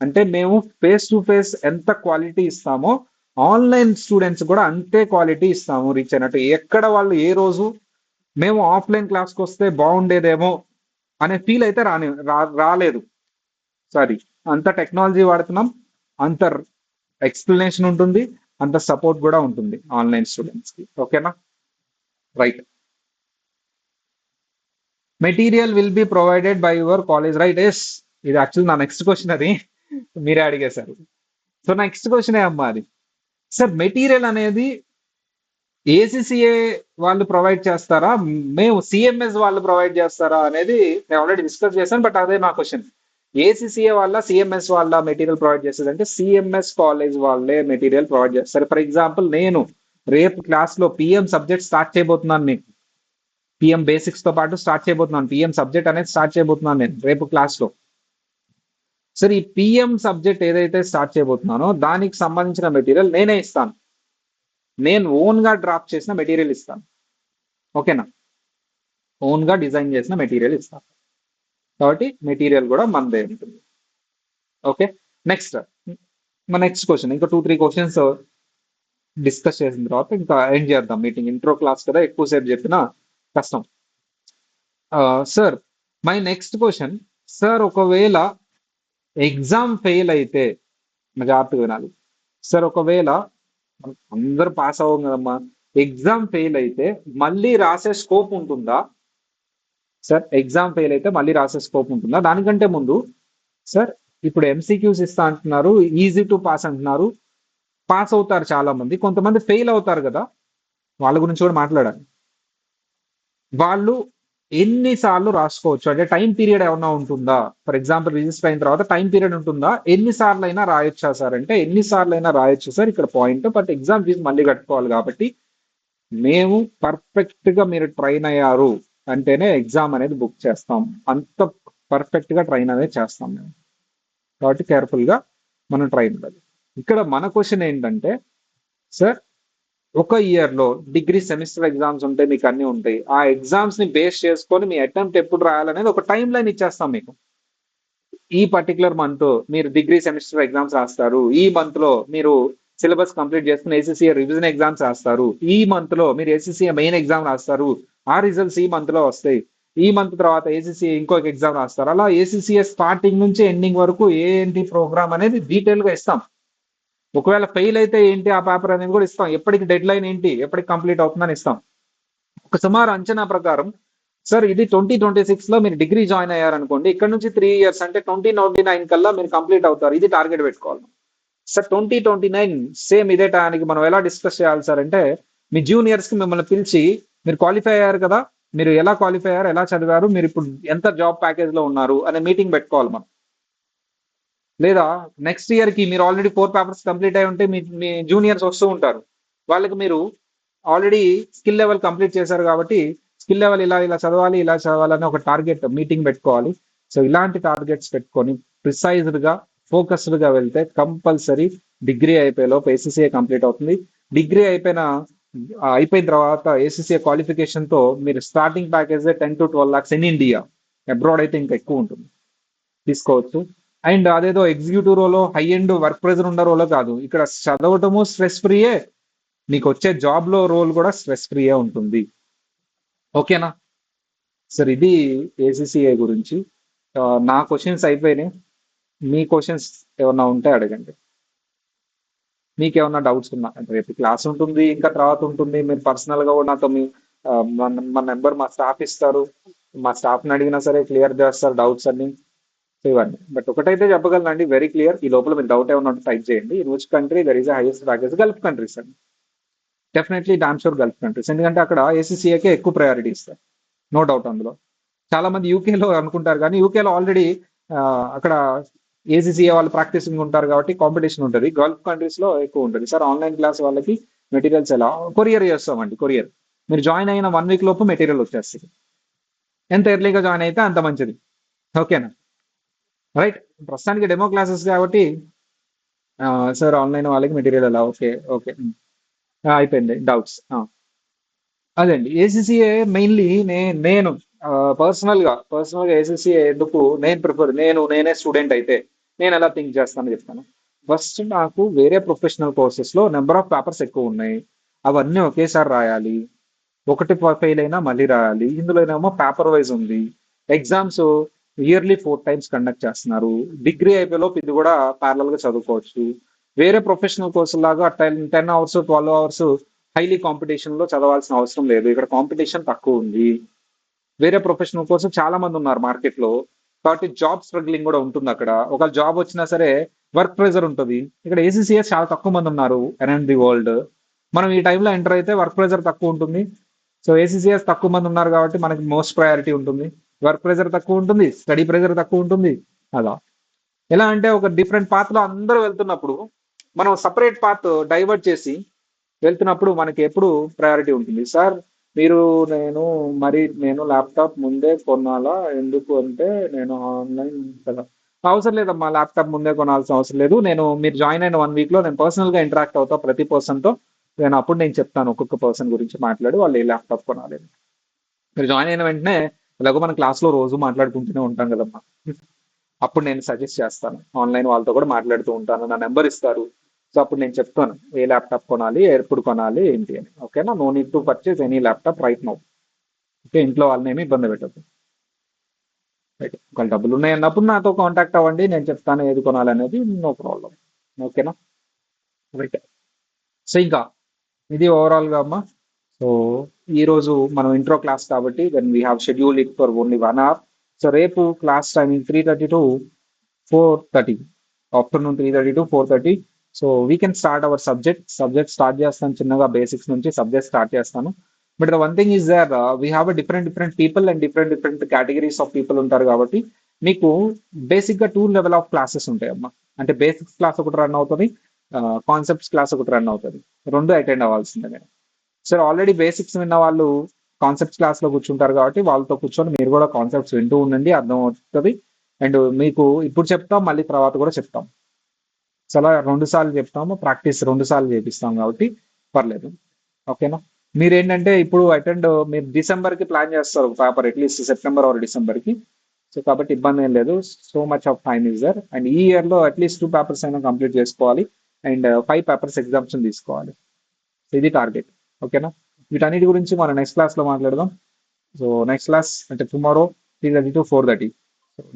అంటే మేము ఫేస్ టు ఫేస్ ఎంత క్వాలిటీ ఇస్తామో ఆన్లైన్ స్టూడెంట్స్ కూడా అంతే క్వాలిటీ ఇస్తాము రీచ్ అయినట్టు. ఎక్కడ వాళ్ళు ఏ రోజు మేము ఆఫ్లైన్ క్లాస్కి వస్తే బాగుండేదేమో అనే ఫీల్ అయితే రాలేదు. సారీ, అంత టెక్నాలజీ వాడుతున్నాం, అంత ఎక్స్ప్లెనేషన్ ఉంటుంది, అంత సపోర్ట్ కూడా ఉంటుంది ఆన్లైన్ స్టూడెంట్స్ కి. ఓకేనా? Right. Material will be provided by your college, right? Yes. ఇది యాక్చువల్ నా నెక్స్ట్ క్వశ్చన్, అది మీరే అడిగేశారు. సో నెక్స్ట్ క్వశ్చన్ అమ్మా అది. సార్ మెటీరియల్ అనేది ఏసీసీఏ వాళ్ళు ప్రొవైడ్ చేస్తారా, మేము సిఎంఎస్ వాళ్ళు ప్రొవైడ్ చేస్తారా అనేది నేను ఆల్రెడీ డిస్కస్ చేశాను, బట్ అదే నా క్వశ్చన్. ఏసీసీఏ వాళ్ళ సిఎంఎస్ వాళ్ళ మెటీరియల్ ప్రొవైడ్ చేస్తుంది అంటే సిఎంఎస్ కాలేజ్ వాళ్ళే మెటీరియల్ ప్రొవైడ్ చేస్తారు. ఫర్ ఎగ్జాంపుల్ నేను రేపు క్లాస్ లో పిఎం సబ్జెక్ట్ స్టార్ట్ చేయబోతున్నాను. మీకు పిఎం బేసిక్స్ తో పాటు స్టార్ట్ చేయబోతున్నాను. పిఎం సబ్జెక్ట్ అనేది స్టార్ట్ చేయబోతున్నాను నేను రేపు క్లాస్ లో. సరే, ఈ పిఎం సబ్జెక్ట్ ఏదైతే స్టార్ట్ చేయబోతున్నానో దానికి సంబంధించిన మెటీరియల్ నేనే ఇస్తాను. నేను ఓన్ గా డ్రాప్ చేసిన మెటీరియల్ ఇస్తాను. ఓకేనా? ఓన్ గా డిజైన్ చేసిన మెటీరియల్ ఇస్తాను. కాబట్టి మెటీరియల్ కూడా మనదే ఉంటుంది. ఓకే. నెక్స్ట్, మా నెక్స్ట్ క్వశ్చన్, ఇంకా 2-3 క్వశ్చన్స్ డిస్కస్ చేసిన తర్వాత ఇంకా ఎండ్ చేద్దాం మీటింగ్. ఇంట్రో క్లాస్ కదా, ఎక్కువసేపు చెప్పినా కష్టం. Sir, my next question. Sir ఒకవేళ ఎగ్జామ్ ఫెయిల్ అయితే, జాగ్రత్తగా వినాలి సార్, ఒకవేళ అందరు పాస్ అవ్వం కదమ్మా, ఎగ్జామ్ ఫెయిల్ అయితే మళ్ళీ రాసే స్కోప్ ఉంటుందా? సార్ ఎగ్జామ్ ఫెయిల్ అయితే మళ్ళీ రాసే స్కోప్ ఉంటుందా? దానికంటే ముందు సార్, ఇప్పుడు ఎంసీక్యూస్ ఇస్తా అంటున్నారు, ఈజీ టు పాస్ అంటున్నారు. పాస్ అవుతారు చాలా మంది, కొంతమంది ఫెయిల్ అవుతారు కదా, వాళ్ళ గురించి కూడా మాట్లాడాలి. వాళ్ళు ఎన్నిసార్లు రాసుకోవచ్చు అంటే టైం పీరియడ్ ఏమన్నా ఉంటుందా? ఫర్ ఎగ్జాంపుల్ రిజిస్టర్ అయిన తర్వాత టైం పీరియడ్ ఉంటుందా? ఎన్నిసార్లు అయినా రాయొచ్చా సార్ అంటే ఎన్నిసార్లు అయినా రాయొచ్చు సార్ ఇక్కడ పాయింట్. బట్ ఎగ్జామ్ ఫీజు మళ్ళీ కట్టుకోవాలి కాబట్టి మేము పర్ఫెక్ట్ గా మీరు ట్రైన్ అయ్యారు అంటేనే ఎగ్జామ్ అనేది బుక్ చేస్తాం. అంత పర్ఫెక్ట్ గా ట్రైన్ అనేది చేస్తాం మేము. కాబట్టి కేర్ఫుల్ గా మనం ట్రైన్ ఉండాలి. ఇక్కడ మన క్వశ్చన్ ఏంటంటే సార్, ఒక ఇయర్ లో డిగ్రీ సెమిస్టర్ ఎగ్జామ్స్ ఉంటాయి, మీకు అన్ని ఉంటాయి. ఆ ఎగ్జామ్స్ ని బేస్ చేసుకొని మీ అటెంప్ట్ ఎప్పుడు రాయాలనేది ఒక టైం లైన్ ఇచ్చేస్తాం మీకు. ఈ పర్టికులర్ మంత్ మీరు డిగ్రీ సెమిస్టర్ ఎగ్జామ్స్ రాస్తారు, ఈ మంత్ లో మీరు సిలబస్ కంప్లీట్ చేసుకుని ఏసీసీఏ రివిజన్ ఎగ్జామ్స్ రాస్తారు, ఈ మంత్ లో మీరు ఏసీసీఏ మెయిన్ ఎగ్జామ్ రాస్తారు, ఆ రిజల్ట్స్ ఈ మంత్ లో వస్తాయి, ఈ మంత్ తర్వాత ఏసీసీఏ ఇంకొక ఎగ్జామ్ రాస్తారు. అలా ఏసీసీఏ స్టార్టింగ్ నుంచి ఎండింగ్ వరకు ఏంటి ప్రోగ్రామ్ అనేది డీటెయిల్ గా ఇస్తాం. ఒకవేళ ఫెయిల్ అయితే ఏంటి ఆ పేపర్ అనేది కూడా ఇస్తాం. ఎప్పటికి డెడ్ లైన్ ఏంటి, ఎప్పటికి కంప్లీట్ అవుతుందని ఇస్తాం. ఒక సుమారు అంచనా ప్రకారం సార్, ఇది 2026 లో మీరు డిగ్రీ జాయిన్ అయ్యారనుకోండి, ఇక్కడ నుంచి 3 ఇయర్స్ అంటే 2029 కల్లా మీరు కంప్లీట్ అవుతారు. ఇది టార్గెట్ పెట్టుకోవాలి సార్. 2029 సేమ్ ఇదే టైంకి మనం ఎలా డిస్కస్ చేయాలి సార్ అంటే, మీ జూనియర్స్ కి మిమ్మల్ని పిలిచి మీరు క్వాలిఫై అయ్యారు కదా, మీరు ఎలా క్వాలిఫై అయ్యారు, ఎలా చదివారు, మీరు ఇప్పుడు ఎంత జాబ్ ప్యాకేజ్ లో ఉన్నారు అనే మీటింగ్ పెట్టుకోవాలి మనం. లేదా నెక్స్ట్ ఇయర్ కి మీరు ఆల్రెడీ 4 పేపర్స్ కంప్లీట్ అయి ఉంటే మీ జూనియర్స్ వస్తూ ఉంటారు, వాళ్ళకి మీరు ఆల్రెడీ స్కిల్ లెవెల్ కంప్లీట్ చేశారు కాబట్టి స్కిల్ లెవెల్ ఇలా ఇలా చదవాలి, ఇలా చదవాలని ఒక టార్గెట్ మీటింగ్ పెట్టుకోవాలి. సో ఇలాంటి టార్గెట్స్ పెట్టుకొని ప్రిసైజ్డ్ గా ఫోకస్డ్ గా వెళ్తే కంపల్సరీ డిగ్రీ అయిపోయేలోపు ఏసీసీఏ కంప్లీట్ అవుతుంది. డిగ్రీ అయిపోయిన తర్వాత ఏసీసీఏ క్వాలిఫికేషన్ తో మీరు starting package 10 to 12 lakhs in India. Abroad అయితే ఇంకా ఎక్కువ ఉంటుంది, తీసుకోవచ్చు. అండ్ అదేదో ఎగ్జిక్యూటివ్ రోలో హై ఎండ్ వర్క్ ప్రెజర్ ఉన్న రోలో కాదు, ఇక్కడ చదవటము స్ట్రెస్ ఫ్రీయే, మీకు వచ్చే జాబ్ లో రోల్ కూడా స్ట్రెస్ ఫ్రీయే ఉంటుంది. ఓకేనా? సార్ ఇది ఏసీసీఏ గురించి. నా క్వశ్చన్స్ అయిపోయినాయి. మీ క్వశ్చన్స్ ఏమన్నా ఉంటే అడగండి. మీకేమన్నా డౌట్స్ ఉన్నా అంటే రేపు క్లాస్ ఉంటుంది, ఇంకా తర్వాత ఉంటుంది. మీరు పర్సనల్గా కూడా నాతో మా నెంబర్ మా స్టాఫ్ ఇస్తారు. మా స్టాఫ్ని అడిగినా సరే క్లియర్ చేస్తారు డౌట్స్ అన్ని. సో ఇవన్నీ బట్ ఒకటైతే చెప్పగలనండి, వెరీ క్లియర్. ఈ లోపల మీరు డౌట్ ఏమన్నా టైప్ చేయండి. In which country there is highest package? Gulf countries అండి. Definitely damn sure Gulf countries, ఎందుకంటే అక్కడ ఏసీసీఏకే ఎక్కువ ప్రయారిటీ ఇస్తారు. నో డౌట్ అందులో. చాలా మంది యూకేలో అనుకుంటారు, కానీ యూకేలో ఆల్రెడీ అక్కడ ఏసీసీఏ వాళ్ళు ప్రాక్టీసింగ్ ఉంటారు కాబట్టి కాంపిటీషన్ ఉంటుంది. గల్ఫ్ కంట్రీస్ లో ఎక్కువ ఉంటుంది. సార్ ఆన్లైన్ క్లాస్ వాళ్ళకి మెటీరియల్స్ ఎలా? కొరియర్ చేస్తామండి, కొరియర్. మీరు జాయిన్ అయిన 1 వీక్ లోపు మెటీరియల్ వచ్చేస్తుంది. ఎంత ఎర్లీగా జాయిన్ అయితే అంత మంచిది. ఓకేనా? రైట్. ప్రస్తుతానికి డెమో క్లాసెస్ కాబట్టి సార్ ఆన్లైన్ వాళ్ళకి మెటీరియల్ ఎలా? Okay, okay. అయిపోయింది డౌట్స్. అదండి ఏసీసీఏ మెయిన్లీ నేను పర్సనల్ గా ఏసీసీఏ ఎందుకు నేను ప్రిఫర్, నేనే స్టూడెంట్ అయితే నేను ఎలా థింక్ చేస్తానో చెప్తాను. ఫస్ట్, నాకు వేరే ప్రొఫెషనల్ కోర్సెస్ లో నెంబర్ ఆఫ్ పేపర్స్ ఎక్కువ ఉన్నాయి. అవన్నీ ఒకేసారి రాయాలి. ఒకటి ఫెయిల్ అయినా మళ్ళీ రాయాలి. ఇందులోనేమో పేపర్ వైజ్ ఉంది. ఎగ్జామ్స్ ఇయర్లీ 4 టైమ్స్ కండక్ట్ చేస్తున్నారు. డిగ్రీ అయిపోయేలోపు ఇది కూడా ప్యారలల్ గా చదువుకోవచ్చు. వేరే ప్రొఫెషనల్ కోర్సు లాగా 10 10 అవర్స్ 12 అవర్స్ హైలీ కాంపిటీషన్ లో చదవాల్సిన అవసరం లేదు. ఇక్కడ కాంపిటీషన్ తక్కువ ఉంది. వేరే ప్రొఫెషనల్ కోసం చాలా మంది ఉన్నారు మార్కెట్ లో. కాబట్టి జాబ్ స్ట్రగ్లింగ్ కూడా ఉంటుంది అక్కడ. ఒక జాబ్ వచ్చినా సరే వర్క్ ప్రెజర్ ఉంటుంది. ఇక్కడ ఏసీసీఎస్ చాలా తక్కువ మంది ఉన్నారు అరౌండ్ ది వరల్డ్. మనం ఈ టైంలో ఎంటర్ అయితే వర్క్ ప్రెజర్ తక్కువ ఉంటుంది. సో ఏసీసీఎస్ తక్కువ మంది ఉన్నారు కాబట్టి మనకి మోస్ట్ ప్రయారిటీ ఉంటుంది. వర్క్ ప్రెజర్ తక్కువ ఉంటుంది, స్టడీ ప్రెజర్ తక్కువ ఉంటుంది. అలా ఎలా అంటే ఒక డిఫరెంట్ పాత్ లో అందరూ వెళ్తున్నప్పుడు మనం సపరేట్ పాత్ డైవర్ట్ చేసి వెళ్తున్నప్పుడు మనకి ఎప్పుడు ప్రయారిటీ ఉంటుంది. సార్ మీరు నేను నేను ల్యాప్టాప్ ముందే కొనాలా? ఎందుకు అంటే నేను ఆన్లైన్ కదా. అవసరం లేదమ్మా, ల్యాప్టాప్ ముందే కొనాల్సిన అవసరం లేదు. మీరు జాయిన్ అయిన 1 వీక్ లో నేను పర్సనల్ గా ఇంటరాక్ట్ అవుతా ప్రతి పర్సన్ తో. అప్పుడు నేను చెప్తాను ఒక్కొక్క పర్సన్ గురించి మాట్లాడి వాళ్ళు ఏ ల్యాప్టాప్ కొనాలి అని. మీరు జాయిన్ అయిన వెంటనే ఎలాగో మన క్లాస్ లో రోజు మాట్లాడుకుంటూనే ఉంటాం కదమ్మా. అప్పుడు నేను సజెస్ట్ చేస్తాను. ఆన్లైన్ వాళ్ళతో కూడా మాట్లాడుతూ ఉంటాను, నా నెంబర్ ఇస్తారు. సో అప్పుడు నేను చెప్తాను ఏ ల్యాప్టాప్ కొనాలి, ఎప్పుడు కొనాలి, ఏంటి అని. ఓకేనా? No need to purchase any laptop right now. Okay, ఇంట్లో వాళ్ళని ఏమి ఇబ్బంది పెట్టద్దు. రైట్. ఒకవేళ డబ్బులు ఉన్నాయి అన్నప్పుడు నాతో కాంటాక్ట్ అవ్వండి, నేను చెప్తాను ఏది కొనాలనేది. No problem. ఓకేనా? రైట్. సో ఇంకా ఇది ఓవరాల్ గా అమ్మా. సో ఈ రోజు మనం ఇంట్రో క్లాస్ కాబట్టి then we have schedule it for only 1 hour. So రేపు class timing 3:30 to 4:30, afternoon 3:30 to 4:30. So we can start our subject start చేస్తాను చిన్నగా, బేసిక్స్ నుంచి సబ్జెక్ట్ స్టార్ట్ చేస్తాను. But the one thing is there we have a different different people and different different categories of people ఉంటారు కాబట్టి మీకు basic గా 2 level of classes ఉంటాయి అమ్మా. అంటే బేసిక్స్ క్లాస్ ఒకటి రన్ అవుతుంది, కాన్సెప్ట్స్ క్లాస్ ఒకటి రన్ అవుతుంది. రెండు అటెండ్ అవ్వాల్సిందే మీరు. సరే ఆల్రెడీ బేసిక్స్ విన్న వాళ్ళు కాన్సెప్ట్స్ క్లాస్ లో కూర్చుంటారు కాబట్టి వాళ్ళతో కూర్చొని మీరు కూడా కాన్సెప్ట్స్ వింటూ ఉండండి, అర్థం అవుతుంది. అండ్ మీకు ఇప్పుడు చెప్తాం, మళ్ళీ తర్వాత కూడా చెప్తాం. చాలా 2 సార్లు చెప్తాము, ప్రాక్టీస్ 2 సార్లు చేపిస్తాం కాబట్టి పర్లేదు. ఓకేనా? మీరేంటంటే ఇప్పుడు మీరు డిసెంబర్ కి ప్లాన్ చేస్తారు paper, at least September or December కి. సో కాబట్టి ఇబ్బంది ఏం లేదు. So much of time is there. And ఈ ఇయర్ లో అట్లీస్ట్ 2 పేపర్స్ అయినా కంప్లీట్ చేసుకోవాలి. అండ్ 5 పేపర్స్ ఎగ్జామ్స్ తీసుకోవాలి. ఇది టార్గెట్. ఓకేనా? వీటన్నిటి గురించి మనం నెక్స్ట్ క్లాస్ లో మాట్లాడదాం. సో నెక్స్ట్ క్లాస్ అంటే tomorrow 3:30 to 4:30.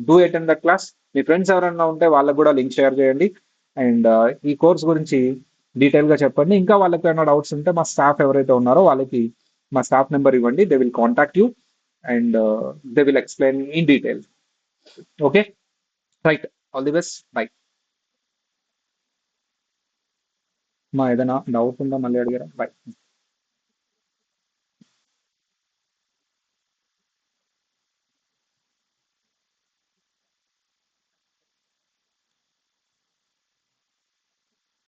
Do attend that class. Me friends ఎవరైనా ఉంటే వాళ్ళకు కూడా లింక్ షేర్ చేయండి. అండ్ ఈ కోర్స్ గురించి డీటెయిల్ గా చెప్పండి. ఇంకా వాళ్ళకి ఏమైనా డౌట్స్ ఉంటే మా స్టాఫ్ ఎవరైతే ఉన్నారో వాళ్ళకి మా స్టాఫ్ నెంబర్ ఇవ్వండి. They will contact you and they will explain in detail. Okay, right. All the best. By. మా ఏదైనా డౌట్ ఉందా మళ్ళీ అడిగారా? బై.